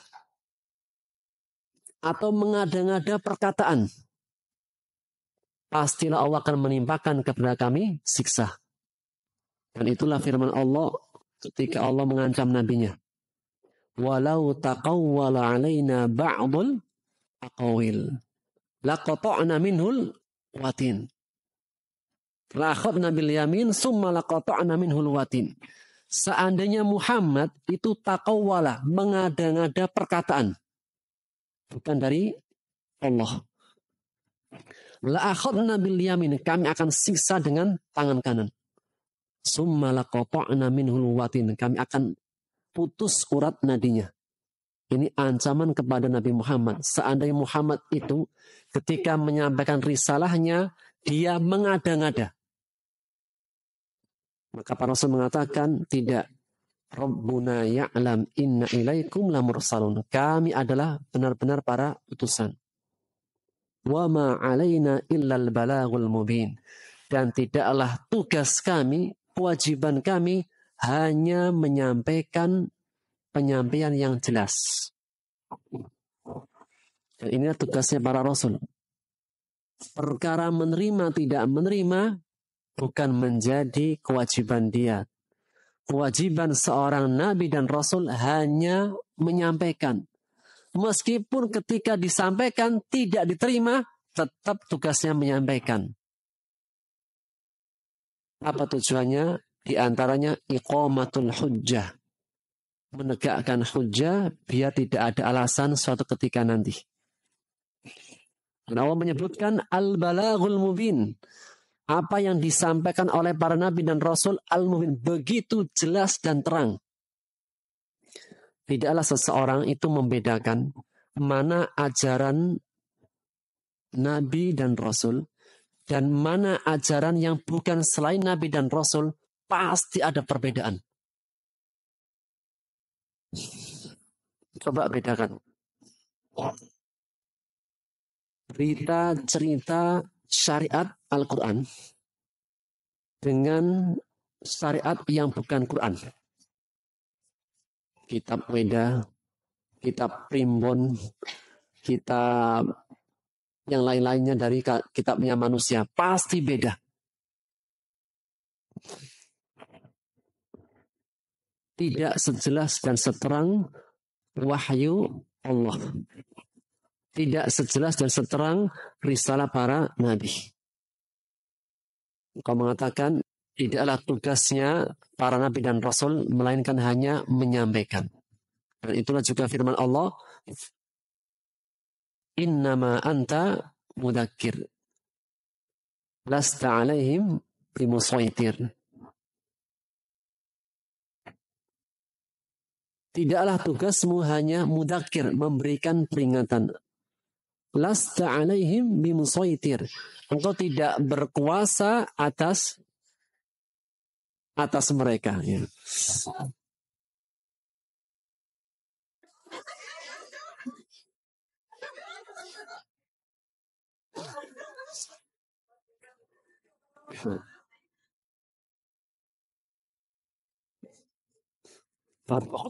atau mengada-ngada perkataan, pastilah Allah akan menimpakan kepada kami siksa. Dan itulah firman Allah ketika Allah mengancam nabinya. Walau taqawwala alaina ba'dul aqawil laqata'na minhul watin. La'akhadna bil yamin summa laqata'na minhul watin. Seandainya Muhammad itu taqawwala, mengada-ngada perkataan, bukan dari Allah. La'akhadna bil yamin, kami akan siksa dengan tangan kanan. Summa laqata'na minhul watin, kami akan putus urat nadinya. Ini ancaman kepada Nabi Muhammad. Seandainya Muhammad itu ketika menyampaikan risalahnya, dia mengada-ngada. Maka para Rasul mengatakan, tidak. Rabbuna ya'lam inna ilaikum lamursalun. Kami adalah benar-benar para utusan. Wa ma alaina illal balagul mubin. Dan tidaklah tugas kami, kewajiban kami hanya menyampaikan penyampaian yang jelas. Dan inilah tugasnya para rasul. Perkara menerima tidak menerima bukan menjadi kewajiban dia. Kewajiban seorang nabi dan rasul hanya menyampaikan. Meskipun ketika disampaikan tidak diterima, tetap tugasnya menyampaikan. Apa tujuannya? Di antaranya iqamatul hujjah. Menegakkan hujjah biar tidak ada alasan suatu ketika nanti. Dan Allah menyebutkan al-balaghul mubin. Apa yang disampaikan oleh para nabi dan rasul al-mubin begitu jelas dan terang. Tidaklah seseorang itu membedakan mana ajaran nabi dan rasul dan mana ajaran yang bukan selain nabi dan rasul, pasti ada perbedaan. Coba bedakan. Berita cerita syariat Al-Quran dengan syariat yang bukan Quran. Kitab Weda, kitab Primbon, kitab yang lain-lainnya dari kitabnya manusia. Pasti beda. Tidak sejelas dan seterang wahyu Allah. Tidak sejelas dan seterang risalah para nabi. Kau mengatakan tidaklah tugasnya para nabi dan rasul melainkan hanya menyampaikan. Dan itulah juga firman Allah, innama anta mudzakkir lasta alaihim bimusaitir. Tidaklah tugasmu hanya mudzakkir, memberikan peringatan. Lasta alaihim bimusaitir. Engkau tidak berkuasa atas mereka. Ya.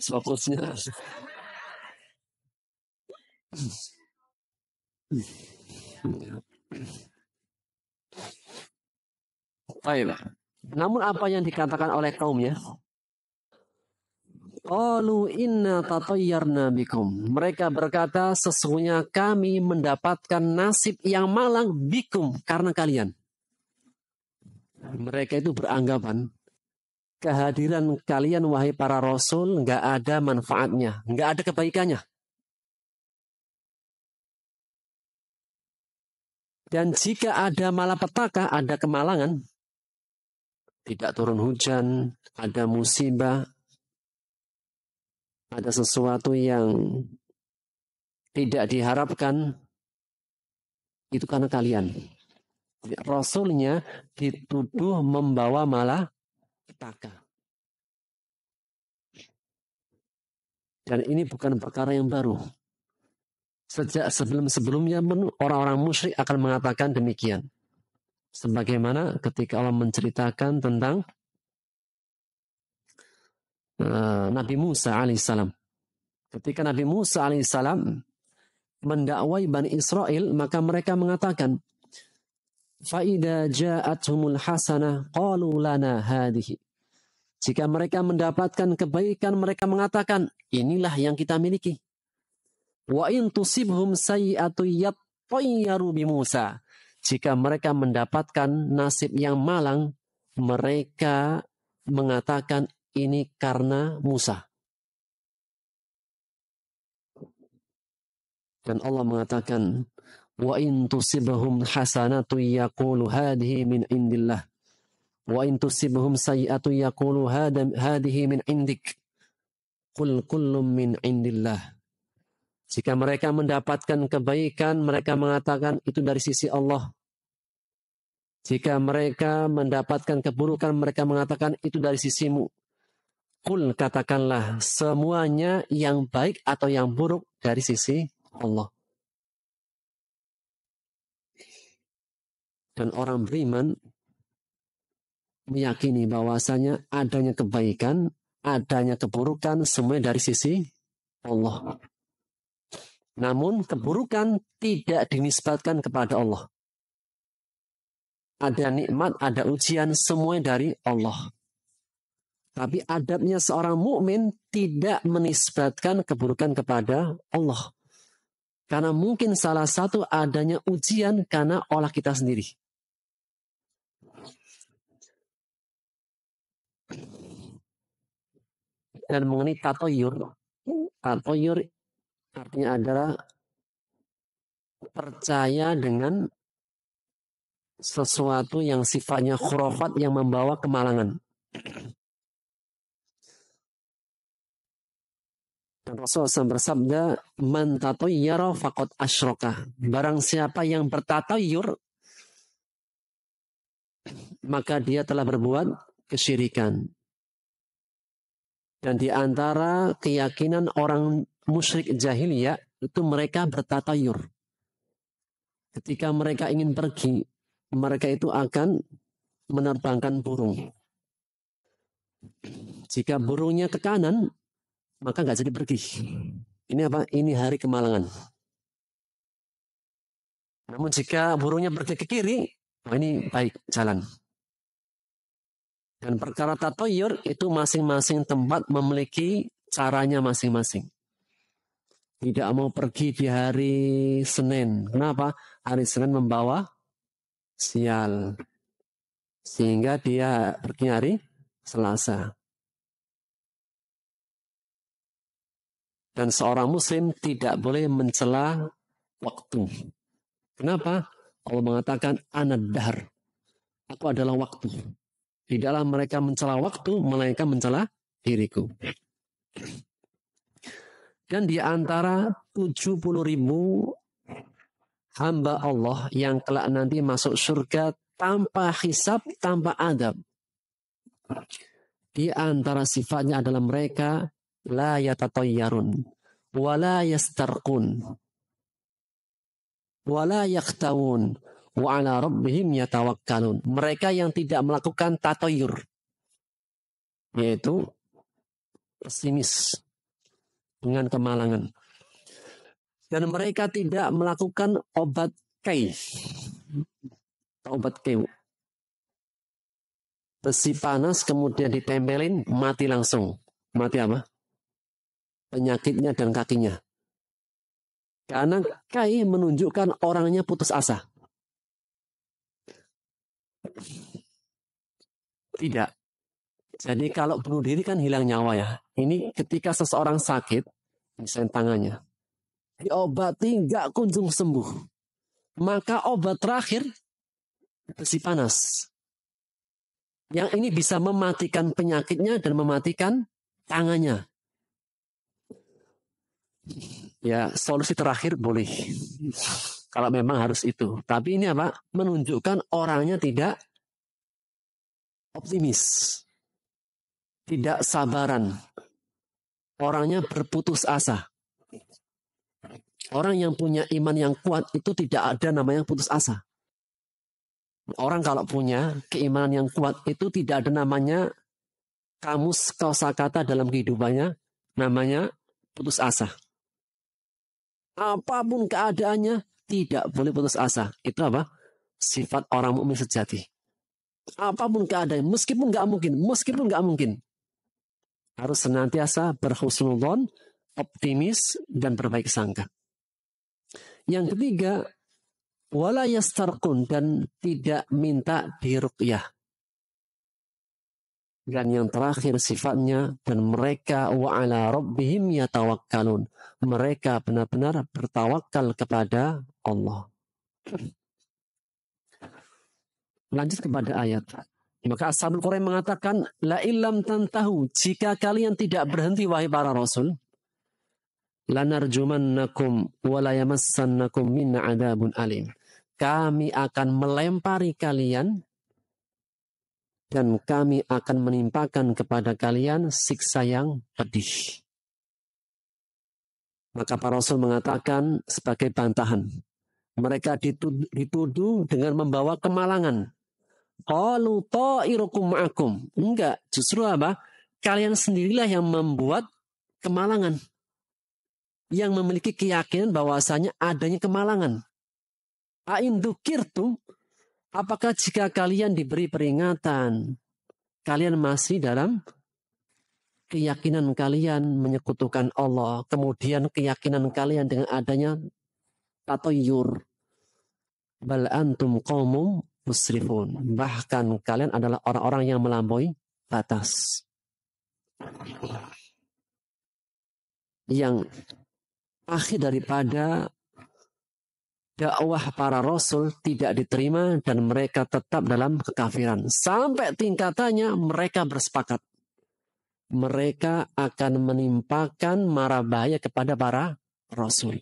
Fokusnya. Baik. Namun apa yang dikatakan oleh kaumnya? Qalu inna tatayyarna bikum. Mereka berkata sesungguhnya kami mendapatkan nasib yang malang bikum karena kalian. Mereka itu beranggapan kehadiran kalian wahai para rasul nggak ada manfaatnya, nggak ada kebaikannya. Dan jika ada malapetaka, ada kemalangan, tidak turun hujan, ada musibah, ada sesuatu yang tidak diharapkan, itu karena kalian. Rasulnya dituduh membawa malapetaka. Dan ini bukan perkara yang baru. Sejak sebelum-sebelumnya orang-orang musyrik akan mengatakan demikian. Sebagaimana ketika Allah menceritakan tentang Nabi Musa alaihissalam. Ketika Nabi Musa alaihissalam mendakwai Bani Israel, maka mereka mengatakan, فَإِذَا جَاءَتْهُمُ الْحَسَنَةُ قَالُوا لَنَا هَذِهِ. Jika mereka mendapatkan kebaikan, mereka mengatakan, inilah yang kita miliki. وَإِن تُصِبْهُمْ سَيِّئَةٌ يَطَّيَّرُوا بِمُوسَى. Jika mereka mendapatkan nasib yang malang, mereka mengatakan ini karena Musa. Dan Allah mengatakan, وَإِن تُصِبْهُمْ حَسَنَةٌ يَقُولُ هَذِهِ مِنْ عِنْدِ اللَّهِ وَإِن تُصِبْهُمْ سَيِّئَةٌ يَقُولُ هَذِهِ مِنْ عِنْدِكَ قُلْ كُلٌّ مِنْ عِنْدِ اللَّهِ. Jika mereka mendapatkan kebaikan, mereka mengatakan itu dari sisi Allah. Jika mereka mendapatkan keburukan, mereka mengatakan itu dari sisimu. Qul, katakanlah, semuanya yang baik atau yang buruk dari sisi Allah. Dan orang beriman meyakini bahwasanya adanya kebaikan, adanya keburukan, semuanya dari sisi Allah. Namun keburukan tidak dinisbatkan kepada Allah. Ada nikmat, ada ujian, semuanya dari Allah. Tapi adabnya seorang mukmin tidak menisbatkan keburukan kepada Allah. Karena mungkin salah satu adanya ujian karena olah kita sendiri. Dan mengenai tatoyur artinya adalah percaya dengan sesuatu yang sifatnya khurafat yang membawa kemalangan. Dan Rasulullah SAW bersabda, "Man tatayyara faqad asyraka." Barang siapa yang bertatayyur, maka dia telah berbuat kesyirikan. Dan di antara keyakinan orang musyrik jahiliyah itu mereka bertatayur. Ketika mereka ingin pergi, mereka itu akan menerbangkan burung. Jika burungnya ke kanan, maka nggak jadi pergi. Ini apa? Ini hari kemalangan. Namun jika burungnya pergi ke kiri, oh ini baik jalan. Dan perkara tatoyur itu masing-masing tempat memiliki caranya masing-masing. Tidak mau pergi di hari Senin. Kenapa? Hari Senin membawa sial. Sehingga dia pergi hari Selasa. Dan seorang muslim tidak boleh mencela waktu. Kenapa? Allah mengatakan anad-dahr. Aku adalah waktu. Tidaklah mereka mencela waktu, melainkan mencela diriku. Dan di antara 70.000 hamba Allah yang kelak nanti masuk surga tanpa hisab, tanpa adab. Di antara sifatnya adalah mereka la yatatayyarun, wa la yastarqun, wa la yaktawun, wa ala rabbihim yatawakkalun. Mereka yang tidak melakukan tatayyur, yaitu pesimis dengan kemalangan. Dan mereka tidak melakukan obat kai. Obat keu. Besi panas kemudian ditempelin, mati langsung. Mati apa? Penyakitnya dan kakinya. Karena kai menunjukkan orangnya putus asa. Tidak. Jadi kalau bunuh diri kan hilang nyawa ya. Ini ketika seseorang sakit, misalnya tangannya, diobati nggak kunjung sembuh. Maka obat terakhir, besi panas. Yang ini bisa mematikan penyakitnya dan mematikan tangannya. Ya, solusi terakhir boleh. Kalau memang harus itu. Tapi ini apa? Menunjukkan orangnya tidak optimis. Tidak sabaran. Orangnya berputus asa. Orang yang punya iman yang kuat itu tidak ada namanya putus asa. Orang kalau punya keimanan yang kuat itu tidak ada namanya kamus kosakata dalam kehidupannya, namanya putus asa. Apapun keadaannya tidak boleh putus asa. Itu apa? Sifat orang mukmin sejati. Apapun keadaan, meskipun nggak mungkin, harus senantiasa berhusnudzon, optimis dan berbaik sangka. Yang ketiga, wala yastarqun, dan tidak minta diruqyah. Dan yang terakhir sifatnya, dan mereka wa ala rabbihim yatawakkalun. Mereka benar-benar bertawakal kepada Allah. Lanjut kepada ayat. Maka Ashabul Qur'an mengatakan, la illam tantahu, jika kalian tidak berhenti wahai para rasul, lanarjumannakum wa la yamassannakum minna adzabun alim. Kami akan melempari kalian dan kami akan menimpakan kepada kalian siksa yang pedih. Maka para rasul mengatakan sebagai bantahan, mereka dituduh dengan membawa kemalangan. Qalu ta'irukum ma'akum. Enggak, justru apa? Kalian sendirilah yang membuat kemalangan. yang memiliki keyakinan bahwasanya adanya kemalangan. Aindukirtum, apakah jika kalian diberi peringatan, kalian masih dalam keyakinan kalian menyekutukan Allah, kemudian keyakinan kalian dengan adanya tatoyur, bal antum qaumum musrifun, bahkan kalian adalah orang-orang yang melampaui batas. Yang akhir daripada dakwah para rasul tidak diterima dan mereka tetap dalam kekafiran. Sampai tingkatannya mereka bersepakat. Mereka akan menimpakan mara bahaya kepada para rasul.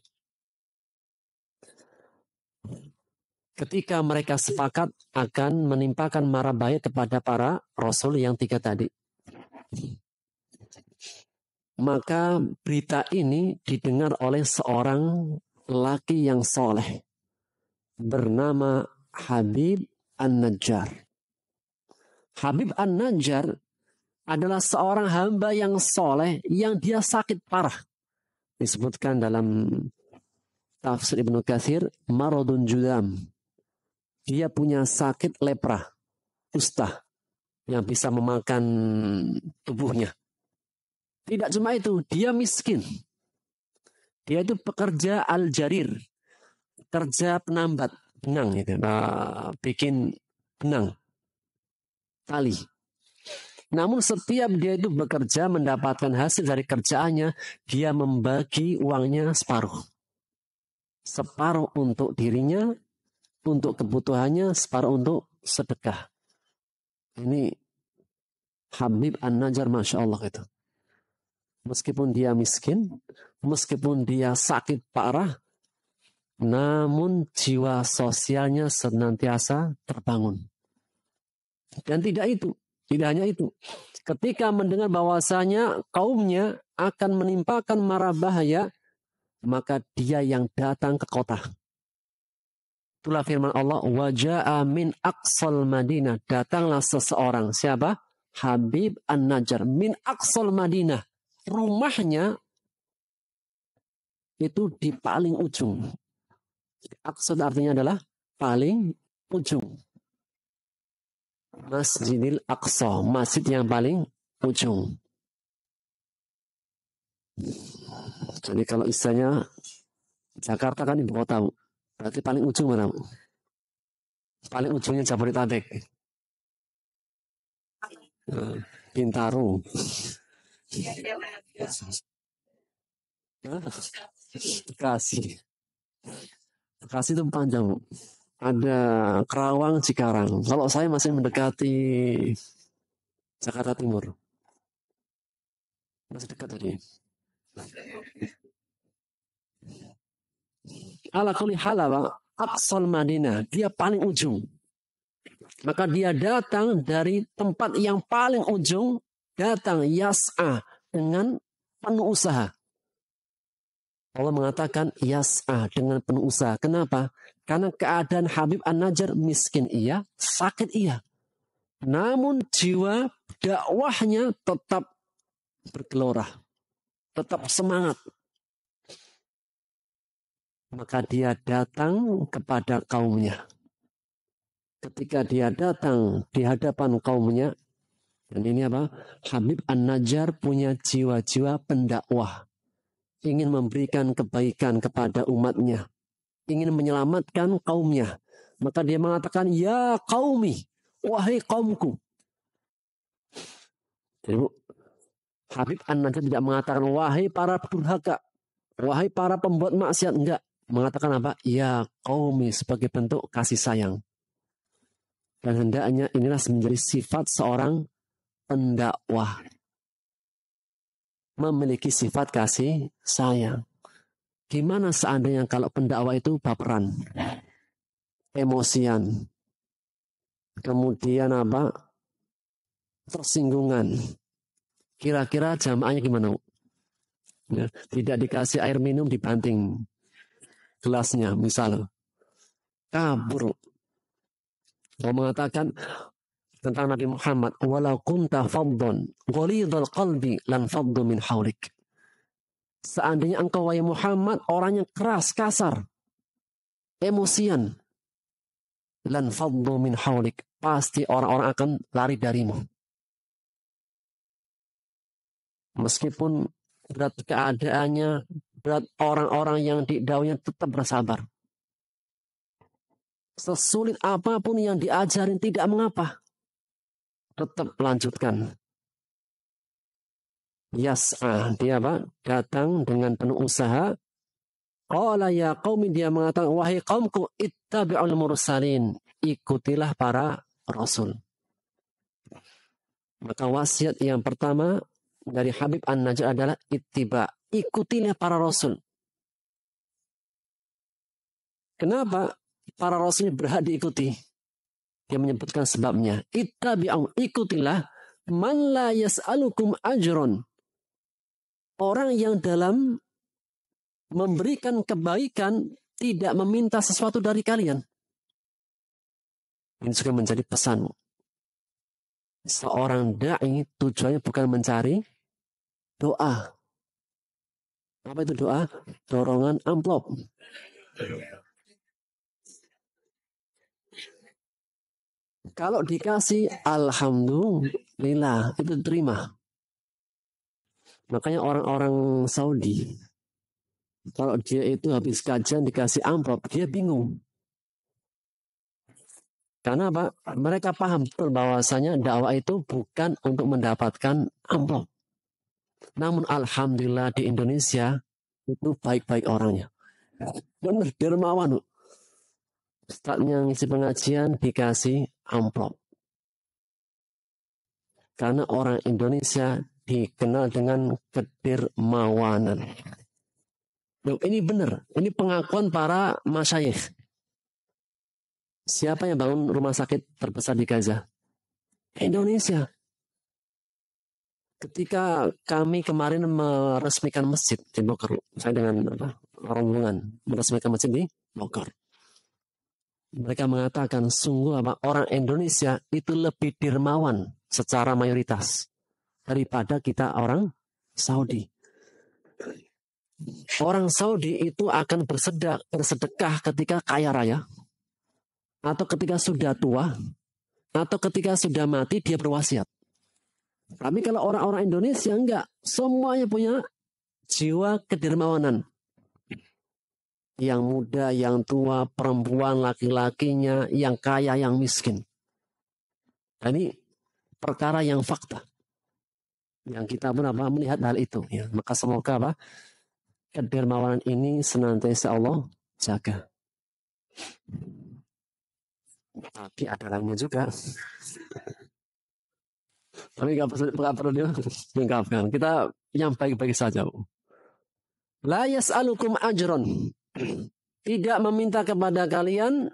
Ketika mereka sepakat akan menimpakan mara bahaya kepada para rasul yang 3 tadi. Maka berita ini didengar oleh seorang laki yang soleh bernama Habib An-Najjar. Habib An-Najjar adalah seorang hamba yang soleh yang dia sakit parah. Disebutkan dalam tafsir Ibnu Katsir, maradun judam. Dia punya sakit lepra, kusta, yang bisa memakan tubuhnya. Tidak cuma itu, dia miskin. Dia itu pekerja al-jarir, kerja penambat benang, gitu. Bikin benang, tali. Namun setiap dia itu bekerja mendapatkan hasil dari kerjaannya, dia membagi uangnya separuh. Separuh untuk dirinya, untuk kebutuhannya, separuh untuk sedekah. Ini Habib An-Najjar, Masya Allah itu. Meskipun dia miskin, meskipun dia sakit parah, namun jiwa sosialnya senantiasa terbangun. Dan tidak hanya itu. Ketika mendengar bahwasanya kaumnya akan menimpakan mara bahaya, maka dia yang datang ke kota. Itulah firman Allah, waja'a min aqsal Madinah. Datanglah seseorang. Siapa? Habib An-Najjar. Min aqsal Madinah. Rumahnya itu di paling ujung. Aqsal artinya adalah paling ujung. Masjidil Aqsa, masjid yang paling ujung. Jadi kalau istilahnya Jakarta kan ibu kota, berarti paling ujung mana? Paling ujungnya Jabodetabek. Bintaro. Bekasi. Bekasi itu panjang. Ada Kerawang, Cikarang. Kalau saya masih mendekati Jakarta Timur. Masih dekat tadi. Ala kulli hal, Aqsal Madinah, dia paling ujung. Maka dia datang dari tempat yang paling ujung, datang yas'a dengan penuh usaha. Allah mengatakan yas'a dengan penuh usaha. Kenapa? Karena keadaan Habib An-Najjar miskin iya, sakit iya. Namun jiwa dakwahnya tetap bergelora, tetap semangat. Maka dia datang kepada kaumnya. Ketika dia datang di hadapan kaumnya, dan ini apa? Habib An-Najjar punya jiwa-jiwa pendakwah. Ingin memberikan kebaikan kepada umatnya. Ingin menyelamatkan kaumnya. Maka dia mengatakan, ya qaumi, wahai kaumku. Jadi Habib An-Najjar tidak mengatakan, wahai para durhaka, wahai para pembuat maksiat. Enggak. Mengatakan apa? Ya qaumi, sebagai bentuk kasih sayang. Dan hendaknya inilah menjadi sifat seorang pendakwah. Memiliki sifat kasih sayang. Gimana seandainya kalau pendakwah itu baperan, emosian, kemudian apa? Tersinggungan. Kira-kira jamaahnya gimana? Ya, tidak dikasih air minum, dibanting gelasnya, misal. Kabur. Allah mengatakan tentang Nabi Muhammad, walau kunta faddon ghalidhal qalbi lan faddu min hawlik. Seandainya engkau wahai Muhammad orang yang keras, kasar, emosian, lan faddu min haulik, pasti orang-orang akan lari darimu. Meskipun berat keadaannya, berat orang-orang yang didakwanya, tetap bersabar. Sesulit apapun yang diajarin tidak mengapa. Tetap lanjutkan. Yas'ah, dia apa? Datang dengan penuh usaha. Qala ya qaumi, dia mengatakan, wahai kaumku, ittabi'ul mursalin, ikutilah para rasul. Maka wasiat yang pertama dari Habib An-Najjar adalah ittiba, ikutilah para rasul. Kenapa para rasul berhak diikuti? Dia menyebutkan sebabnya. Ittabi'u, ikutilah man la yas'alukum ajron. Orang yang dalam memberikan kebaikan tidak meminta sesuatu dari kalian. Ini juga menjadi pesanmu. Seorang da'i tujuannya bukan mencari doa. Apa itu doa? Dorongan amplop. Kalau dikasih alhamdulillah, itu terima. Makanya orang-orang Saudi, kalau dia itu habis kajian dikasih amplop, dia bingung. Karena apa? Mereka paham betul bahwasanya dakwah itu bukan untuk mendapatkan amplop. Namun alhamdulillah di Indonesia itu baik-baik orangnya. Benar, dermawan. Ustadznya ngisi pengajian dikasih amplop. Karena orang Indonesia dikenal dengan kedermawanan. Loh, ini benar. Ini pengakuan para masyayikh. Siapa yang bangun rumah sakit terbesar di Gaza? Indonesia. Ketika kami kemarin meresmikan masjid di Bogor, saya dengan rombongan meresmikan masjid di Bogor. Mereka mengatakan sungguh orang Indonesia itu lebih dermawan secara mayoritas daripada kita orang Saudi. Orang Saudi itu akan bersedekah ketika kaya raya, atau ketika sudah tua, atau ketika sudah mati dia berwasiat. Tapi kalau orang-orang Indonesia enggak, semuanya punya jiwa kedermawanan. Yang muda, yang tua, perempuan, laki-lakinya, yang kaya, yang miskin. Dan ini perkara yang fakta. Yang kita pun melihat hal itu. Ya. Maka semoga kedermawanan ini senantiasa Allah jaga. Tapi ada lainnya juga. Tapi nggak perlu diungkapkan. Kita yang baik-baik saja. La yas'alukum ajron. Tidak meminta kepada kalian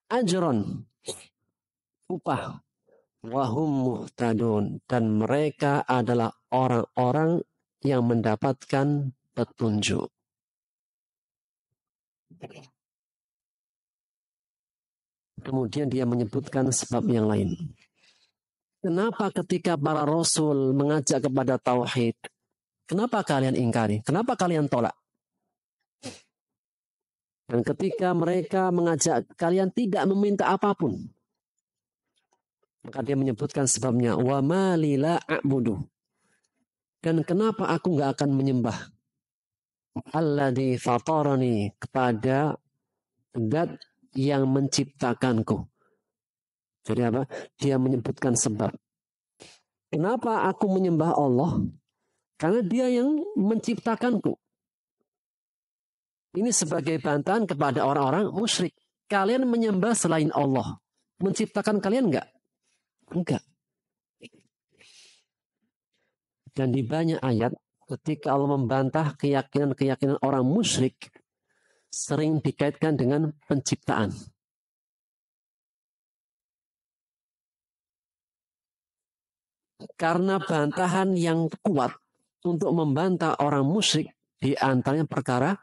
ajron, upah. Wahum muhtadun, dan mereka adalah orang-orang yang mendapatkan petunjuk. Kemudian dia menyebutkan sebab yang lain. Kenapa ketika para rasul mengajak kepada tauhid, kenapa kalian ingkari? Kenapa kalian tolak? Dan ketika mereka mengajak kalian tidak meminta apapun, maka dia menyebutkan sebabnya. Wa ma lila a'budu. Dan kenapa aku nggak akan menyembah alladzi fatarani, kepada zat yang menciptakanku. Jadi apa? Dia menyebutkan sebab. Kenapa aku menyembah Allah? Karena dia yang menciptakanku. Ini sebagai bantahan kepada orang-orang musyrik. Kalian menyembah selain Allah. Menciptakan kalian enggak? Enggak. Dan di banyak ayat, ketika Allah membantah keyakinan-keyakinan orang musyrik, sering dikaitkan dengan penciptaan. Karena bantahan yang kuat untuk membantah orang musyrik, di antaranya perkara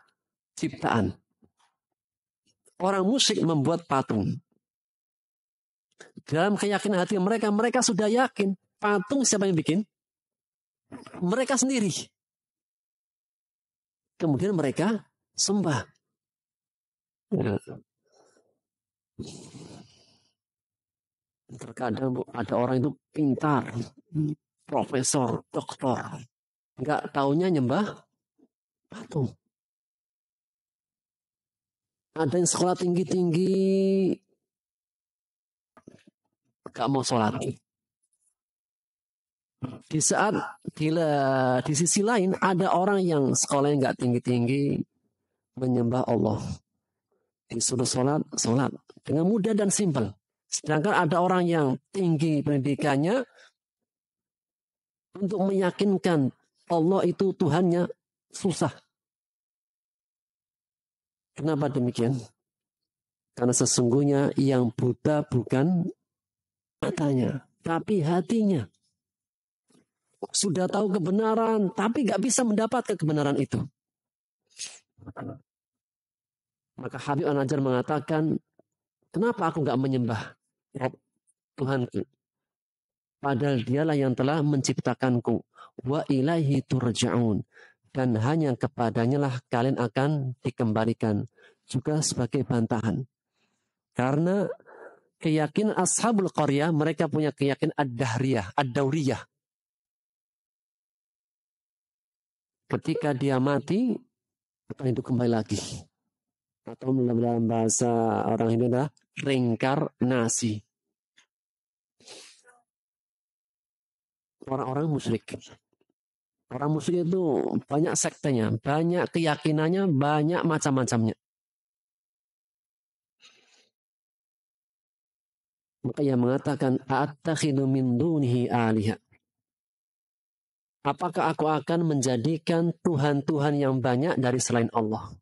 ciptaan. Orang musyrik membuat patung. Dalam keyakinan hati mereka, mereka sudah yakin patung siapa yang bikin? Mereka sendiri. kemudian mereka sembah. Ya. Terkadang ada orang itu pintar, profesor, doktor, nggak taunya nyembah patung. Ada yang sekolah tinggi-tinggi, nggak mau sholat. Di saat di sisi lain ada orang yang sekolahnya nggak tinggi-tinggi, menyembah Allah. Disuruh sholat, sholat dengan mudah dan simpel. Sedangkan ada orang yang tinggi pendidikannya, untuk meyakinkan Allah itu Tuhannya susah. Kenapa demikian? Karena sesungguhnya yang buta bukan matanya, tapi hatinya. Sudah tahu kebenaran, tapi gak bisa mendapatkan kebenaran itu. Maka Habib An-Najjar mengatakan, kenapa aku gak menyembah Tuhanku? Padahal dialah yang telah menciptakanku. Wa ilaihi turja'un. Dan hanya kepadanya lah kalian akan dikembalikan. Juga sebagai bantahan. Karena keyakinan ashabul qaryah, mereka punya keyakinan ad-dahriyah, ad-dauriyah. Ketika dia mati, akan hidup kembali lagi. Atau dalam bahasa orang Hindu adalah reinkarnasi. Orang-orang musyrik. Orang musyrik itu banyak sektenya, banyak keyakinannya, banyak macam-macamnya. Maka ia mengatakan, "Attakhidu min dunihi alihah." Apakah aku akan menjadikan Tuhan-Tuhan yang banyak dari selain Allah?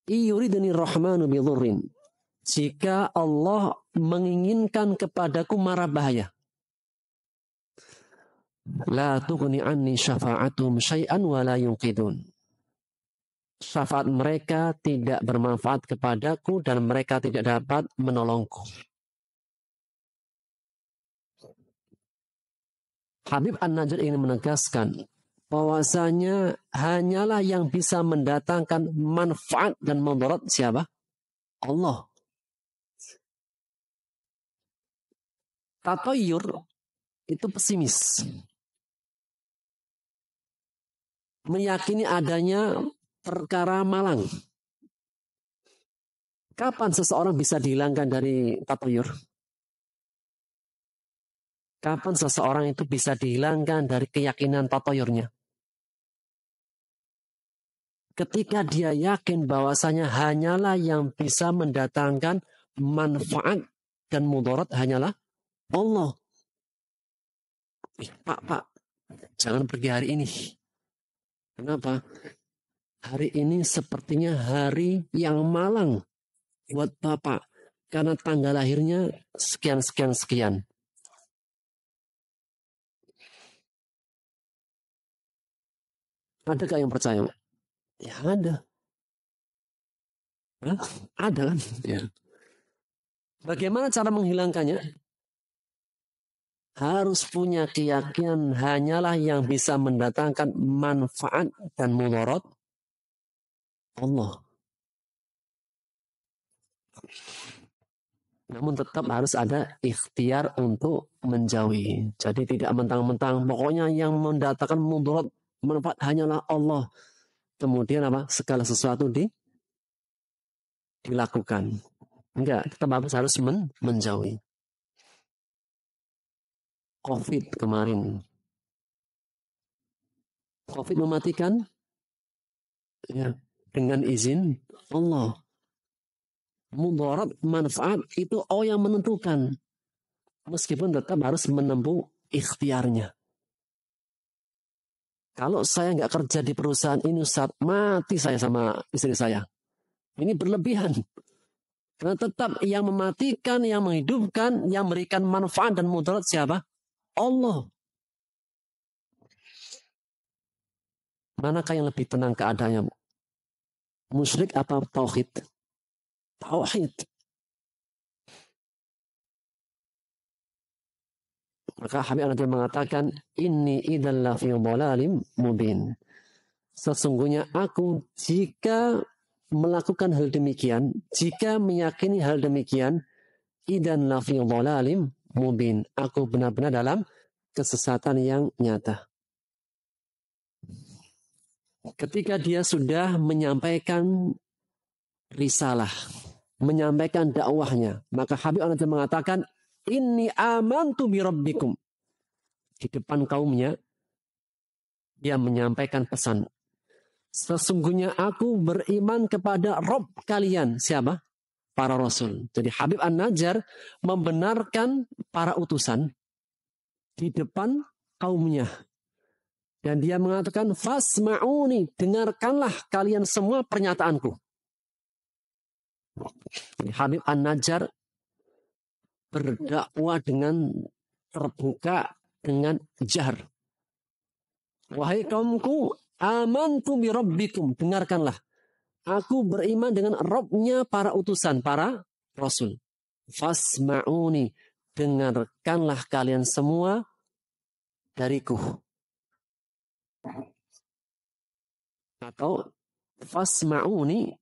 Iyuridni rahmanu bidhurrin. Jika Allah menginginkan kepadaku mara bahaya, la tughni anni syafa'atum syai'an wa la yunqidun. Syafaat mereka tidak bermanfaat kepadaku dan mereka tidak dapat menolongku. Habib An-Najjar ingin menegaskan bahwasanya hanyalah yang bisa mendatangkan manfaat dan mudarat siapa? Allah. Tatoyur itu pesimis. Meyakini adanya perkara malang. Kapan seseorang bisa dihilangkan dari tatoyur? Kapan seseorang itu bisa dihilangkan dari keyakinan tatoyurnya? Ketika dia yakin bahwasanya hanyalah yang bisa mendatangkan manfaat dan mudarat hanyalah Allah. Pak, jangan pergi hari ini. Kenapa? Hari ini sepertinya hari yang malang buat Bapak. Karena tanggal lahirnya sekian. Adakah yang percaya? Ya ada. Hah? Ada kan? Ya. Bagaimana cara menghilangkannya? Harus punya keyakinan hanyalah yang bisa mendatangkan manfaat dan mudarat Allah. Namun tetap harus ada ikhtiar untuk menjauhi. Jadi tidak mentang-mentang pokoknya yang mendatangkan mudarat manfaat hanyalah Allah. Kemudian apa? Segala sesuatu dilakukan. Enggak, tetap harus menjauhi. COVID kemarin. COVID mematikan ya, dengan izin Allah. Mudarat, manfaat itu Allah yang menentukan. Meskipun tetap harus menempuh ikhtiarnya. Kalau saya nggak kerja di perusahaan ini, Ustaz, mati saya sama istri saya. Ini berlebihan. Karena tetap yang mematikan, yang menghidupkan, yang memberikan manfaat dan mudarat siapa? Allah. Manakah yang lebih tenang keadaannya? Musyrik apa tauhid? Tauhid. Maka Habib An-Najjar mengatakan, inni idzal lafi dhalalim mubin. Sesungguhnya aku jika melakukan hal demikian, jika meyakini hal demikian, idan lafi dhalalim mubin. Aku benar-benar dalam kesesatan yang nyata. Ketika dia sudah menyampaikan risalah, menyampaikan dakwahnya, maka Habib An-Najjar mengatakan, inni amantu bi rabbikum. Di depan kaumnya, dia menyampaikan pesan. Sesungguhnya aku beriman kepada Rob kalian. Siapa? Para Rasul. Jadi Habib An-Najjar membenarkan para utusan di depan kaumnya. Dan dia mengatakan, fasma'uni, dengarkanlah kalian semua pernyataanku. Jadi Habib An-Najjar berdakwah dengan terbuka, dengan jahar. Wahai kaumku, amantu bi rabbikum, dengarkanlah. Aku beriman dengan Rabbnya para utusan, para Rasul. Fasma'uni, dengarkanlah kalian semua dariku. Atau fasma'uni,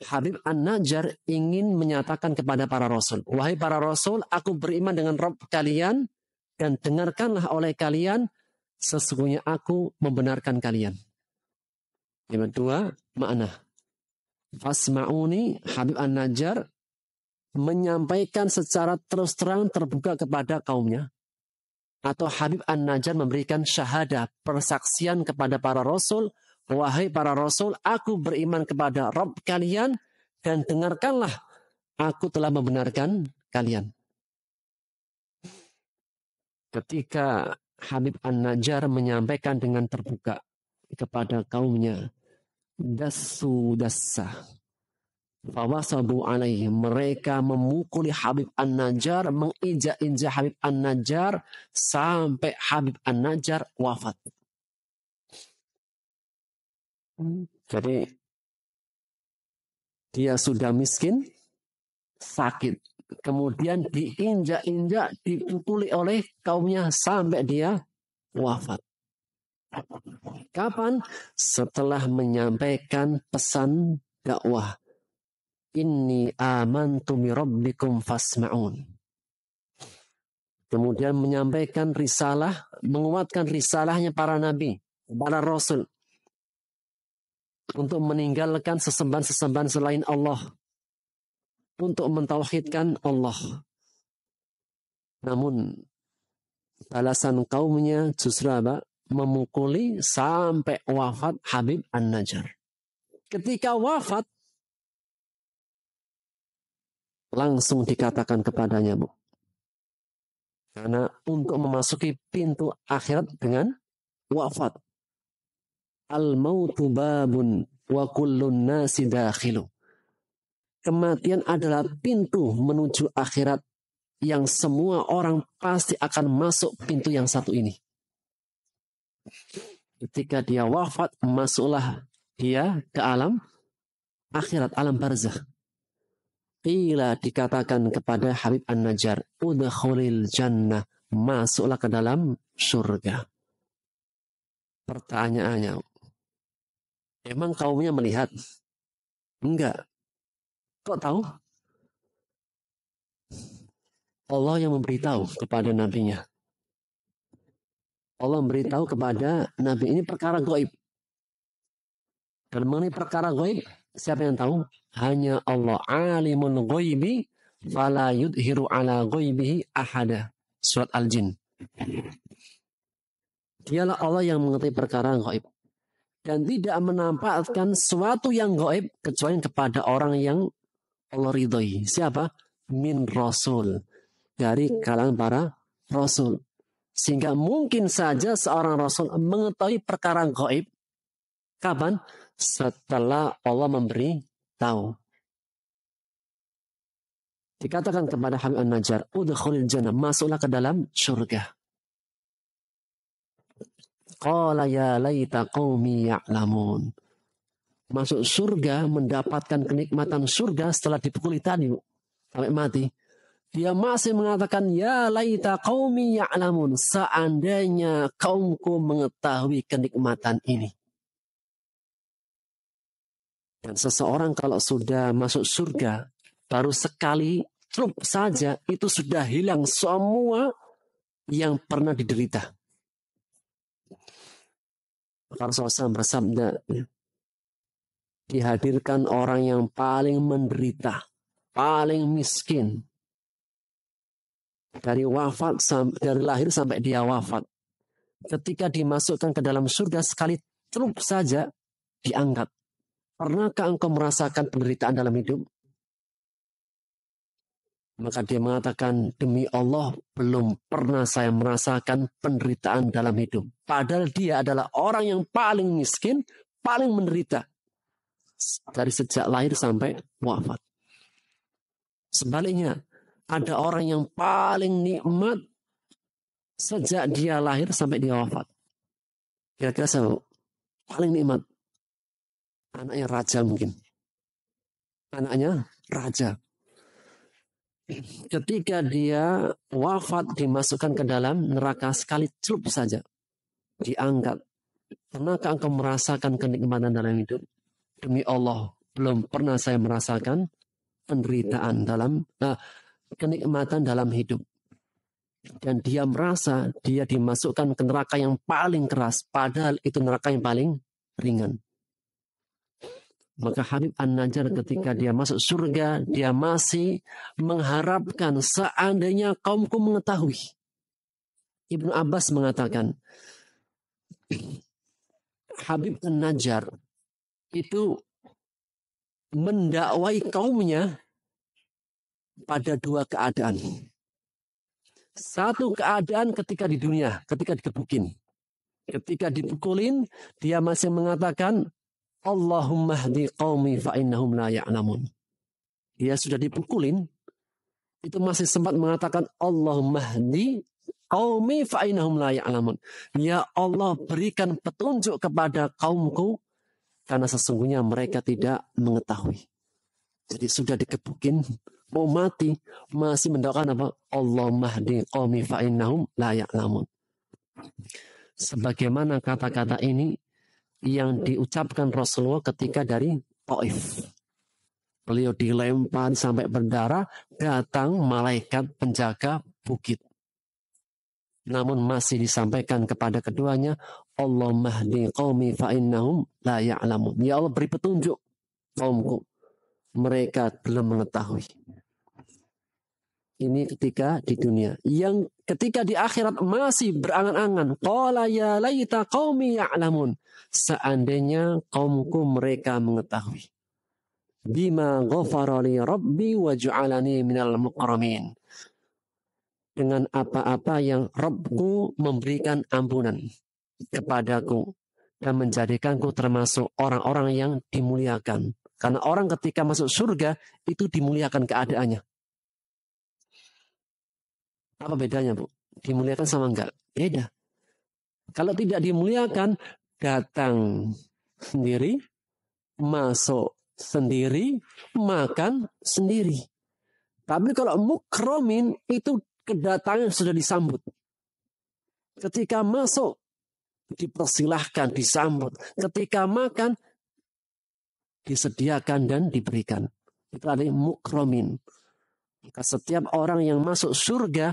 Habib An-Najjar ingin menyatakan kepada para Rasul. Wahai para Rasul, aku beriman dengan Rabb kalian dan dengarkanlah oleh kalian, sesungguhnya aku membenarkan kalian. Yang kedua, makna. Fasma'uni, Habib An-Najjar menyampaikan secara terus terang terbuka kepada kaumnya. Atau Habib An-Najjar memberikan syahadah, persaksian kepada para Rasul. Wahai para Rasul, aku beriman kepada Rabb kalian dan dengarkanlah, aku telah membenarkan kalian. Ketika Habib An-Najjar menyampaikan dengan terbuka kepada kaumnya, dasu dassa, fawasabu alaihi, mereka memukuli Habib An-Najjar, menginjak-injak Habib An-Najjar sampai Habib An-Najjar wafat. Jadi dia sudah miskin, sakit, kemudian diinjak-injak, dipukuli oleh kaumnya sampai dia wafat. Kapan? Setelah menyampaikan pesan dakwah. Inni amantu bi rabbikum fasma'un. Kemudian menyampaikan risalah, menguatkan risalahnya para nabi, para rasul, untuk meninggalkan sesembahan-sesembahan selain Allah, untuk mentauhidkan Allah. Namun balasan kaumnya justru apa? Memukuli sampai wafat Habib An-Najjar. Ketika wafat, langsung dikatakan kepadanya, Bu, karena untuk memasuki pintu akhirat dengan wafat, al-mautu babun wa kullun nasi dakhilu. Kematian adalah pintu menuju akhirat yang semua orang pasti akan masuk pintu yang satu ini. Ketika dia wafat, masuklah dia ke alam akhirat, alam barzakh. Qila, dikatakan kepada Habib An-Najjar, udkhulil jannah, masuklah ke dalam surga. Pertanyaannya, emang kaumnya melihat? Enggak. Kok tahu? Allah yang memberitahu kepada nabinya. Allah memberitahu kepada nabi, ini perkara gaib. Dan mengenai perkara gaib, siapa yang tahu? Hanya Allah. Alimul ghaibi fala yudhiru ala ghaibihi ahada. Surat Al-Jin. Dialah Allah yang mengetahui perkara gaib. Dan tidak menampakkan sesuatu yang gaib kecuali kepada orang yang Allah ridhoi. Siapa? Min Rasul. Dari kalangan para Rasul. Sehingga mungkin saja seorang Rasul mengetahui perkara gaib. Kapan? Setelah Allah memberi tahu. Dikatakan kepada Habib An-Najjar, udkhulil jannah, masuklah ke dalam surga. Qala ya laita qaumi ya'lamun. Masuk surga, mendapatkan kenikmatan surga setelah dipukuli tadi, sampai mati. Dia masih mengatakan, ya laita qaumi ya'lamun. Seandainya kaumku mengetahui kenikmatan ini. Dan seseorang kalau sudah masuk surga, baru sekali celup saja, itu sudah hilang semua yang pernah diderita. Rasulullah SAW bersabda, dihadirkan orang yang paling menderita, paling miskin, dari lahir sampai dia wafat. Ketika dimasukkan ke dalam surga, sekali celup saja diangkat. Pernahkah engkau merasakan penderitaan dalam hidup? Maka dia mengatakan, demi Allah, belum pernah saya merasakan penderitaan dalam hidup. Padahal dia adalah orang yang paling miskin, paling menderita. Dari sejak lahir sampai wafat. Sebaliknya, ada orang yang paling nikmat sejak dia lahir sampai dia wafat. Kira-kira siapa? Paling nikmat. Anaknya raja mungkin. Anaknya raja. Ketika dia wafat, dimasukkan ke dalam neraka sekali celup saja. Diangkat. Pernahkah engkau merasakan kenikmatan dalam hidup? Demi Allah, belum pernah saya merasakan penderitaan kenikmatan dalam hidup. Dan dia merasa dia dimasukkan ke neraka yang paling keras. Padahal itu neraka yang paling ringan. Maka Habib An-Najjar ketika dia masuk surga, dia masih mengharapkan seandainya kaumku mengetahui. Ibnu Abbas mengatakan, Habib An-Najjar itu mendakwai kaumnya pada dua keadaan. Satu keadaan ketika di dunia, ketika dikebukin. Ketika dipukulin, dia masih mengatakan, Allahumma hdi qaumi fa'innahum la ya'lamun. Dia sudah dipukulin, itu masih sempat mengatakan, Allahumma hdi qaumi fa'innahum la ya'lamun. Ya Allah, berikan petunjuk kepada kaumku, karena sesungguhnya mereka tidak mengetahui. Jadi sudah dikebukin, mau mati, masih mendoakan apa? Allahumma hdi qaumi fa'innahum la ya'lamun. Sebagaimana kata-kata ini yang diucapkan Rasulullah ketika dari Taif. Beliau dilempar sampai berdarah, datang malaikat penjaga bukit. Namun masih disampaikan kepada keduanya, Allahumma hdi qaumi fa'innahum la ya'lamun. Ya Allah, beri petunjuk kaumku. Mereka belum mengetahui. Ini ketika di dunia. Yang ketika di akhirat masih berangan-angan. Qala ya laita qaumi ya'lamun. Seandainya kaumku mereka mengetahui. Bima ghafara li rabbi wa ja'alani minal mukramin. Dengan apa-apa yang Rabbku memberikan ampunan kepadaku. Dan menjadikanku termasuk orang-orang yang dimuliakan. Karena orang ketika masuk surga itu dimuliakan keadaannya. Apa bedanya, Bu? Dimuliakan sama enggak? Beda. Kalau tidak dimuliakan, datang sendiri, masuk sendiri, makan sendiri. Tapi kalau mukromin, itu kedatangan sudah disambut. Ketika masuk, dipersilahkan, disambut. Ketika makan, disediakan dan diberikan. Itu adalah mukromin. Maka setiap orang yang masuk surga,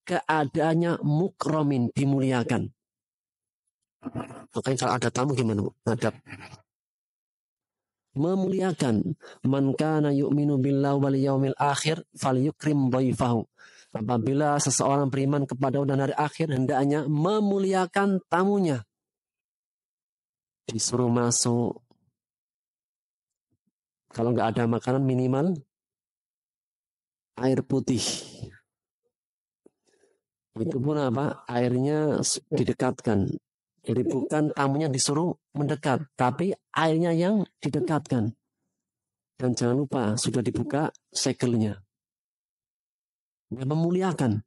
keadaannya mukromin, dimuliakan. Makanya kalau ada tamu gimana, Bu? Adab. Memuliakan. Man kana yu'minu billahi wal yawmil akhir falyukrim dhaifahu. Apabila seseorang beriman kepada hari akhir, hendaknya memuliakan tamunya. Disuruh masuk. Kalau nggak ada makanan, minimal air putih. Itu pun apa? Airnya didekatkan. Jadi bukan tamunya disuruh mendekat, tapi airnya yang didekatkan. Dan jangan lupa sudah dibuka segelnya. Memuliakan.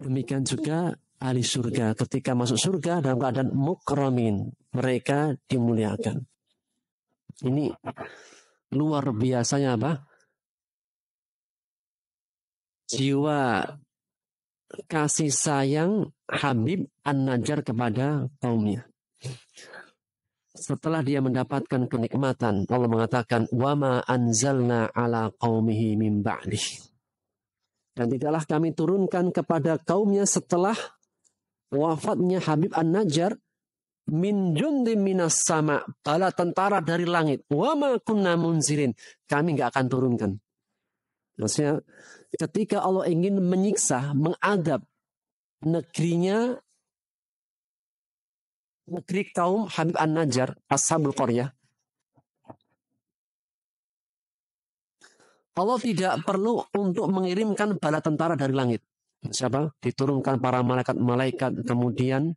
Demikian juga ahli surga. Ketika masuk surga dalam keadaan mukramin, mereka dimuliakan. Ini luar biasanya apa? Jiwa kasih sayang Habib An-Najjar kepada kaumnya. setelah dia mendapatkan kenikmatan, Allah mengatakan, وَمَا أَنْزَلْنَا عَلَى قَوْمِهِ مِنْ بَعْدِهِ. Dan tidaklah kami turunkan kepada kaumnya setelah wafatnya Habib An-Najjar, min jundim minas sama, bala tentara dari langit, وَمَا كُنَّا مُنْزِلِينَ, kami nggak akan turunkan. Maksudnya ketika Allah ingin menyiksa, mengadab negeri kaum Habib An-Najjar, Ashabul Qaryah, Allah tidak perlu untuk mengirimkan bala tentara dari langit. Siapa? Diturunkan para malaikat-malaikat, kemudian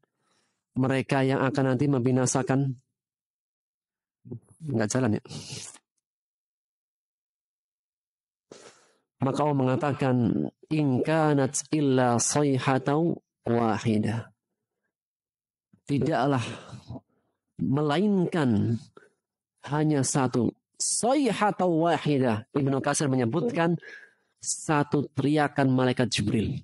mereka yang akan nanti membinasakan. Nggak jalan ya. Maka Allah mengatakan, in kanat illa sayhatau wahidah. Tidaklah melainkan hanya satu sayhatau wahidah. Ibnu Katsir menyebutkan satu teriakan malaikat Jibril.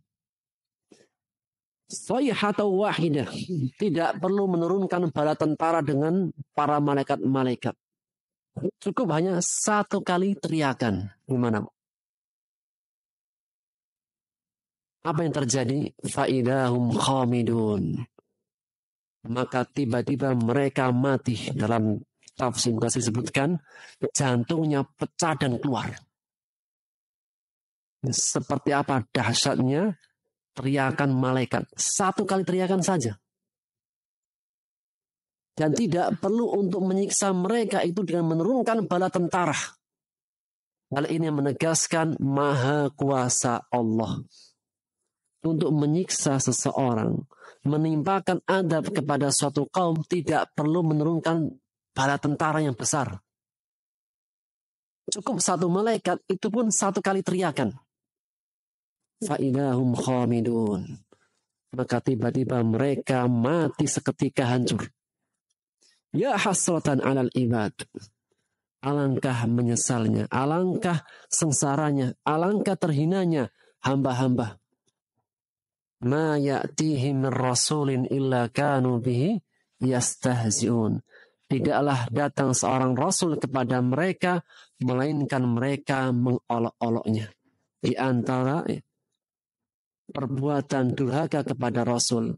Sayhatau wahidah. Tidak perlu menurunkan bala tentara dengan para malaikat-malaikat. Cukup hanya satu kali teriakan. Gimana? Apa yang terjadi? Faidahum khamidun. Maka tiba-tiba mereka mati. Dalam tafsir disebutkan jantungnya pecah dan keluar. Seperti apa dahsyatnya teriakan malaikat. Satu kali teriakan saja. Dan tidak perlu untuk menyiksa mereka itu dengan menurunkan bala tentara. Hal ini menegaskan maha kuasa Allah untuk menyiksa seseorang, menimpakan adab kepada suatu kaum, tidak perlu menurunkan bala tentara yang besar. Cukup satu malaikat, itu pun satu kali teriakan. Fa'idahum khamidun. Maka tiba-tiba mereka mati seketika hancur. Ya hasratan alal ibad. Alangkah menyesalnya, alangkah sengsaranya, alangkah terhinanya hamba-hamba. Ma ya'tihim rasulin illa kanu bihi yastahzi'un. Tidaklah datang seorang rasul kepada mereka, melainkan mereka mengolok-oloknya. Di antara perbuatan durhaka kepada rasul,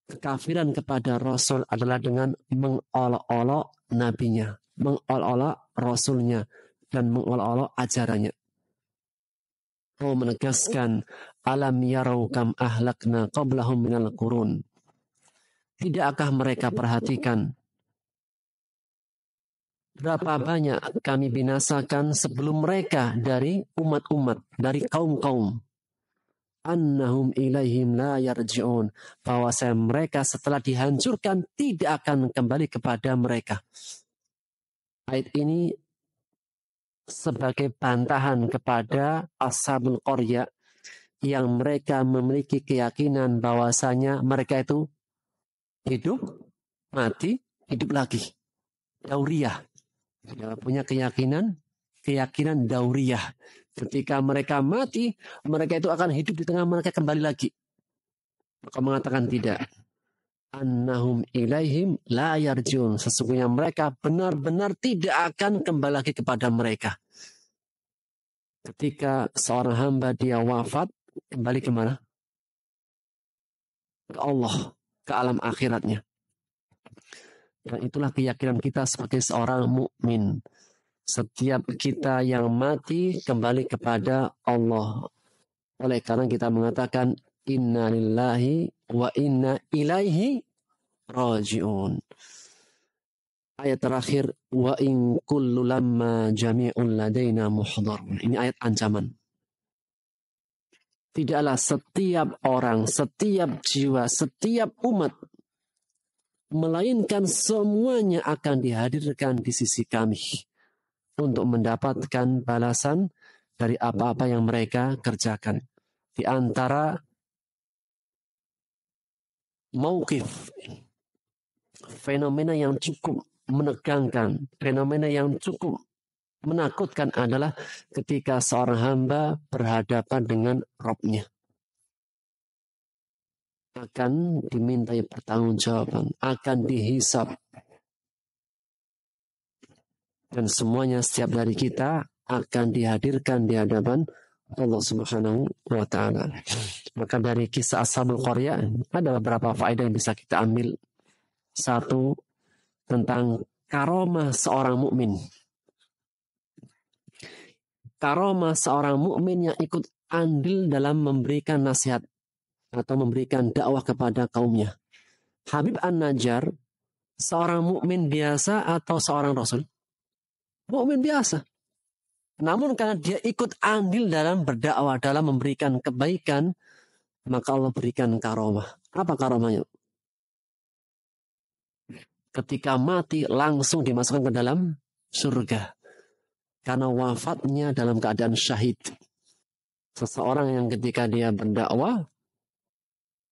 kekafiran kepada rasul adalah dengan mengolok-olok nabinya, mengolok-olok rasulnya, dan mengolok-olok ajarannya. Allah menegaskan, alam yarau kam ahlakna qablahum minal qurun. Tidakkah mereka perhatikan berapa banyak kami binasakan sebelum mereka dari umat-umat, dari kaum-kaum. Annahum ilaihim la yarji'un. Bahwasanya mereka setelah dihancurkan tidak akan kembali kepada mereka. Ayat ini sebagai bantahan kepada Ashabul Qaryah yang mereka memiliki keyakinan bahwasanya mereka itu hidup, mati, hidup lagi. Dauriyah. Mereka punya keyakinan dauriyah. Ketika mereka mati, mereka itu akan hidup di tengah mereka kembali lagi. Maka mengatakan tidak. Annahum ilaihim la yarjun. Sesungguhnya mereka benar-benar tidak akan kembali lagi kepada mereka. Ketika seorang hamba dia wafat, kembali kemana? Ke Allah, ke alam akhiratnya. Dan itulah keyakinan kita sebagai seorang mukmin. Setiap kita yang mati kembali kepada Allah. Oleh karena kita mengatakan inna lillahi wa inna ilaihi raji'un. Ayat terakhir, wa in kullu lamma jami'un ladaina muhdharun. Ini ayat ancaman. Tidaklah setiap orang, setiap jiwa, setiap umat, melainkan semuanya akan dihadirkan di sisi kami untuk mendapatkan balasan dari apa-apa yang mereka kerjakan. Di antara mauqif, fenomena yang cukup menegangkan, fenomena yang cukup menakutkan adalah ketika seorang hamba berhadapan dengan Rabb-nya. Akan dimintai pertanggungjawaban, akan dihisab. Dan semuanya setiap dari kita akan dihadirkan di hadapan Allah Subhanahu wa Ta'ala. Maka dari kisah Ashabul Qaryah ada beberapa faedah yang bisa kita ambil. Satu, tentang karomah seorang mukmin. Karomah seorang mukmin yang ikut andil dalam memberikan nasihat atau memberikan dakwah kepada kaumnya. Habib An-Najjar seorang mukmin biasa atau seorang rasul? Mukmin biasa. Namun karena dia ikut andil dalam berdakwah, dalam memberikan kebaikan, maka Allah berikan karomah. Apa karomahnya? Ketika mati langsung dimasukkan ke dalam surga. Karena wafatnya dalam keadaan syahid. Seseorang yang ketika dia berdakwah,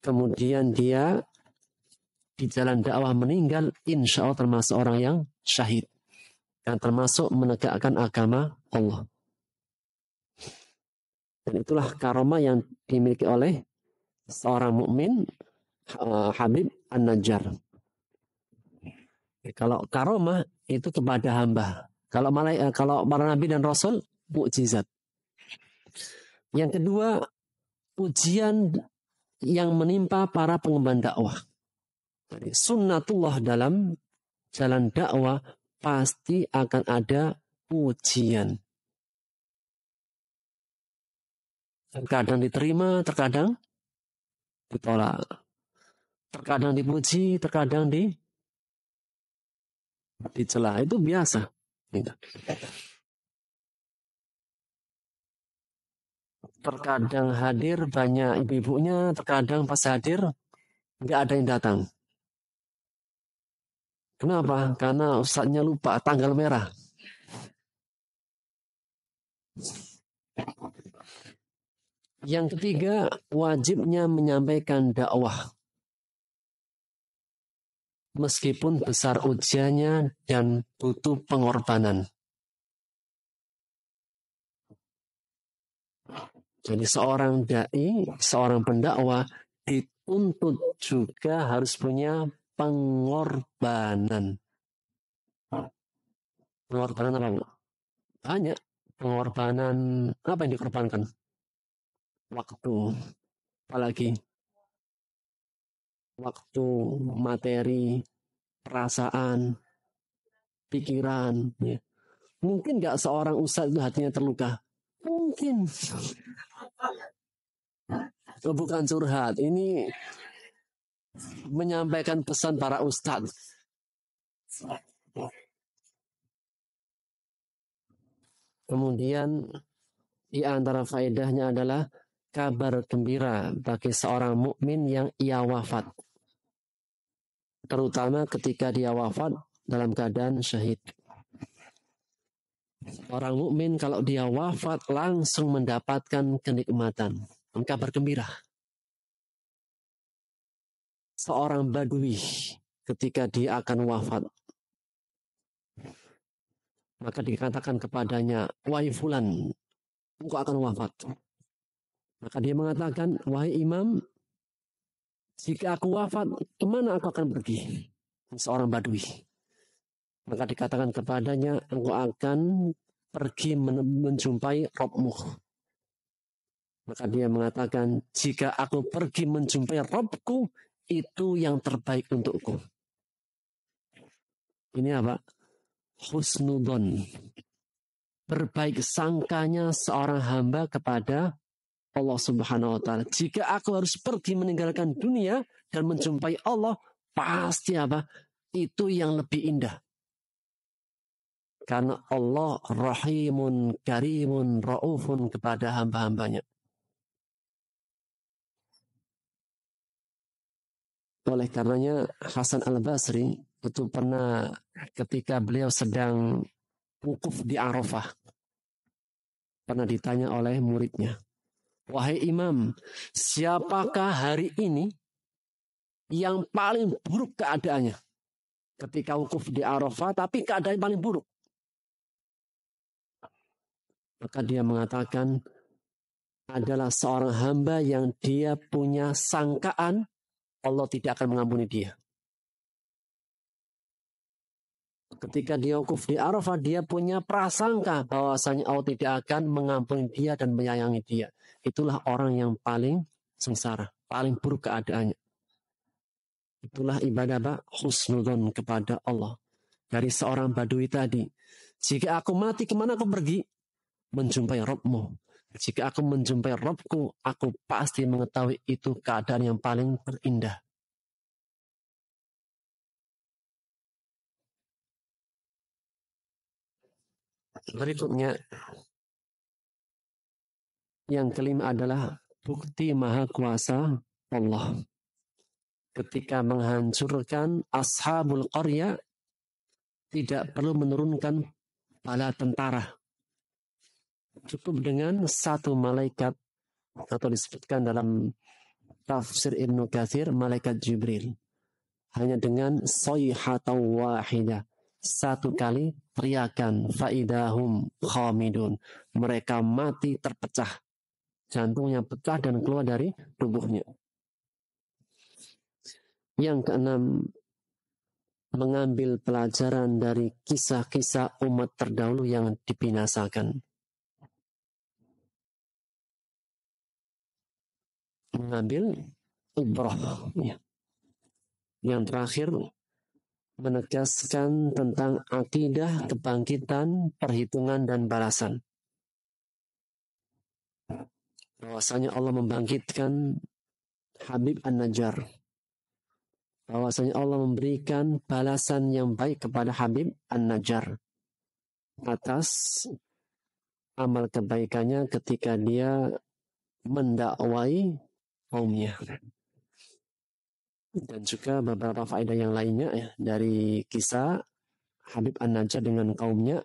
kemudian dia di jalan dakwah meninggal, insya Allah termasuk orang yang syahid. Dan termasuk menegakkan agama Allah. Dan itulah karomah yang dimiliki oleh seorang mukmin, Habib An-Najjar. Kalau karomah itu kepada hamba. Kalau para nabi dan rasul, mukjizat. Yang kedua, ujian yang menimpa para pengemban dakwah. Jadi, sunnatullah dalam jalan dakwah pasti akan ada ujian. Terkadang diterima, terkadang ditolak. Terkadang dipuji, terkadang dicela. Itu biasa. Terkadang hadir banyak ibu-ibunya, terkadang pas hadir nggak ada yang datang. Kenapa? Karena ustadznya lupa tanggal merah. Yang ketiga, wajibnya menyampaikan dakwah. Meskipun besar ujiannya dan butuh pengorbanan. Jadi seorang dai, seorang pendakwah dituntut juga harus punya pengorbanan. Pengorbanan apa? Banyak. Pengorbanan, apa yang dikorbankan? Waktu. Apalagi? Waktu, materi, perasaan, pikiran. Ya. Mungkin nggak seorang ustadz itu hatinya terluka? Mungkin. Bukan curhat. Ini menyampaikan pesan para ustadz. Kemudian di antara faedahnya adalah kabar gembira bagi seorang mukmin yang ia wafat. Terutama ketika dia wafat dalam keadaan syahid. Orang mukmin kalau dia wafat langsung mendapatkan kenikmatan. Kabar gembira. Seorang badui ketika dia akan wafat, maka dikatakan kepadanya, wahai fulan, engkau akan wafat. Maka dia mengatakan, wahai imam, jika aku wafat, kemana aku akan pergi? Seorang badui. Maka dikatakan kepadanya, engkau akan pergi menjumpai Rabbmu. Maka dia mengatakan, jika aku pergi menjumpai Rabbku, itu yang terbaik untukku. Ini apa? Husnudon. Berbaik sangkanya seorang hamba kepada Allah Subhanahu wa Ta'ala. Jika aku harus pergi meninggalkan dunia dan menjumpai Allah, pasti apa? Itu yang lebih indah. Karena Allah rahimun, karimun, ra'ufun kepada hamba-hambanya. Oleh karenanya Hasan al-Basri itu pernah ketika beliau sedang wukuf di Arafah, pernah ditanya oleh muridnya, wahai imam, siapakah hari ini yang paling buruk keadaannya? Ketika wukuf di Arafah, tapi keadaan paling buruk. Maka dia mengatakan, adalah seorang hamba yang dia punya sangkaan Allah tidak akan mengampuni dia. Ketika dia wukuf di Arafah, dia punya prasangka bahwasanya Allah tidak akan mengampuni dia dan menyayangi dia. Itulah orang yang paling sengsara, paling buruk keadaannya. Itulah ibadah husnudzon kepada Allah. Dari seorang badui tadi. Jika aku mati, kemana aku pergi? Menjumpai Rabbmu. Jika aku menjumpai Rabbku, aku pasti mengetahui itu keadaan yang paling terindah. Berikutnya, yang kelima adalah bukti maha kuasa Allah. Ketika menghancurkan ashabul qaryah, tidak perlu menurunkan bala tentara. Cukup dengan satu malaikat, atau disebutkan dalam tafsir Ibnu Katsir, malaikat Jibril. Hanya dengan sayhatan wahidah, satu kali teriakan, faidahum khamidun, mereka mati terpecah, jantungnya pecah dan keluar dari tubuhnya. Yang keenam, mengambil pelajaran dari kisah-kisah umat terdahulu yang dibinasakan. Mengambil ibrah. Ya. Yang terakhir, menegaskan tentang akidah kebangkitan, perhitungan, dan balasan. Bahwasanya Allah membangkitkan Habib An-Najjar. Bahwasanya Allah memberikan balasan yang baik kepada Habib An-Najjar atas amal kebaikannya ketika dia mendakwai kaumnya. Dan juga beberapa faedah yang lainnya ya, dari kisah Habib An-Najjar dengan kaumnya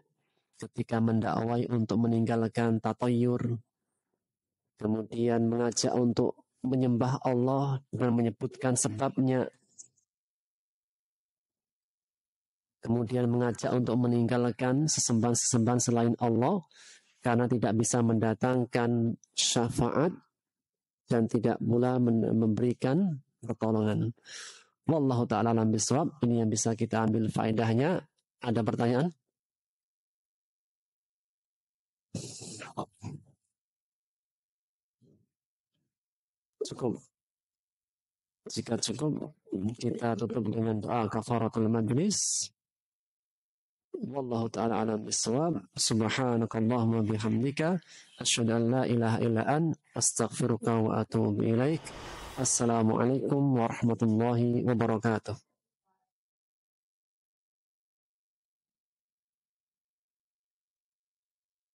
ketika mendakwai untuk meninggalkan tatayur, kemudian mengajak untuk menyembah Allah dan menyebutkan sebabnya, kemudian mengajak untuk meninggalkan sesembahan-sesembahan selain Allah karena tidak bisa mendatangkan syafaat dan tidak pula memberikan pertolongan. Wallahu ta'ala alam bisawab. Ini yang bisa kita ambil faedahnya. Ada pertanyaan? Cukup. Jika cukup, kita tutup dengan doa kafaratul majlis. Wallahu ta'ala alam bisawab. Subhanakallahumma bihamdika asyhadu an la ilaha illa an astaghfiruka wa atubu ilaik. Assalamualaikum warahmatullahi wabarakatuh.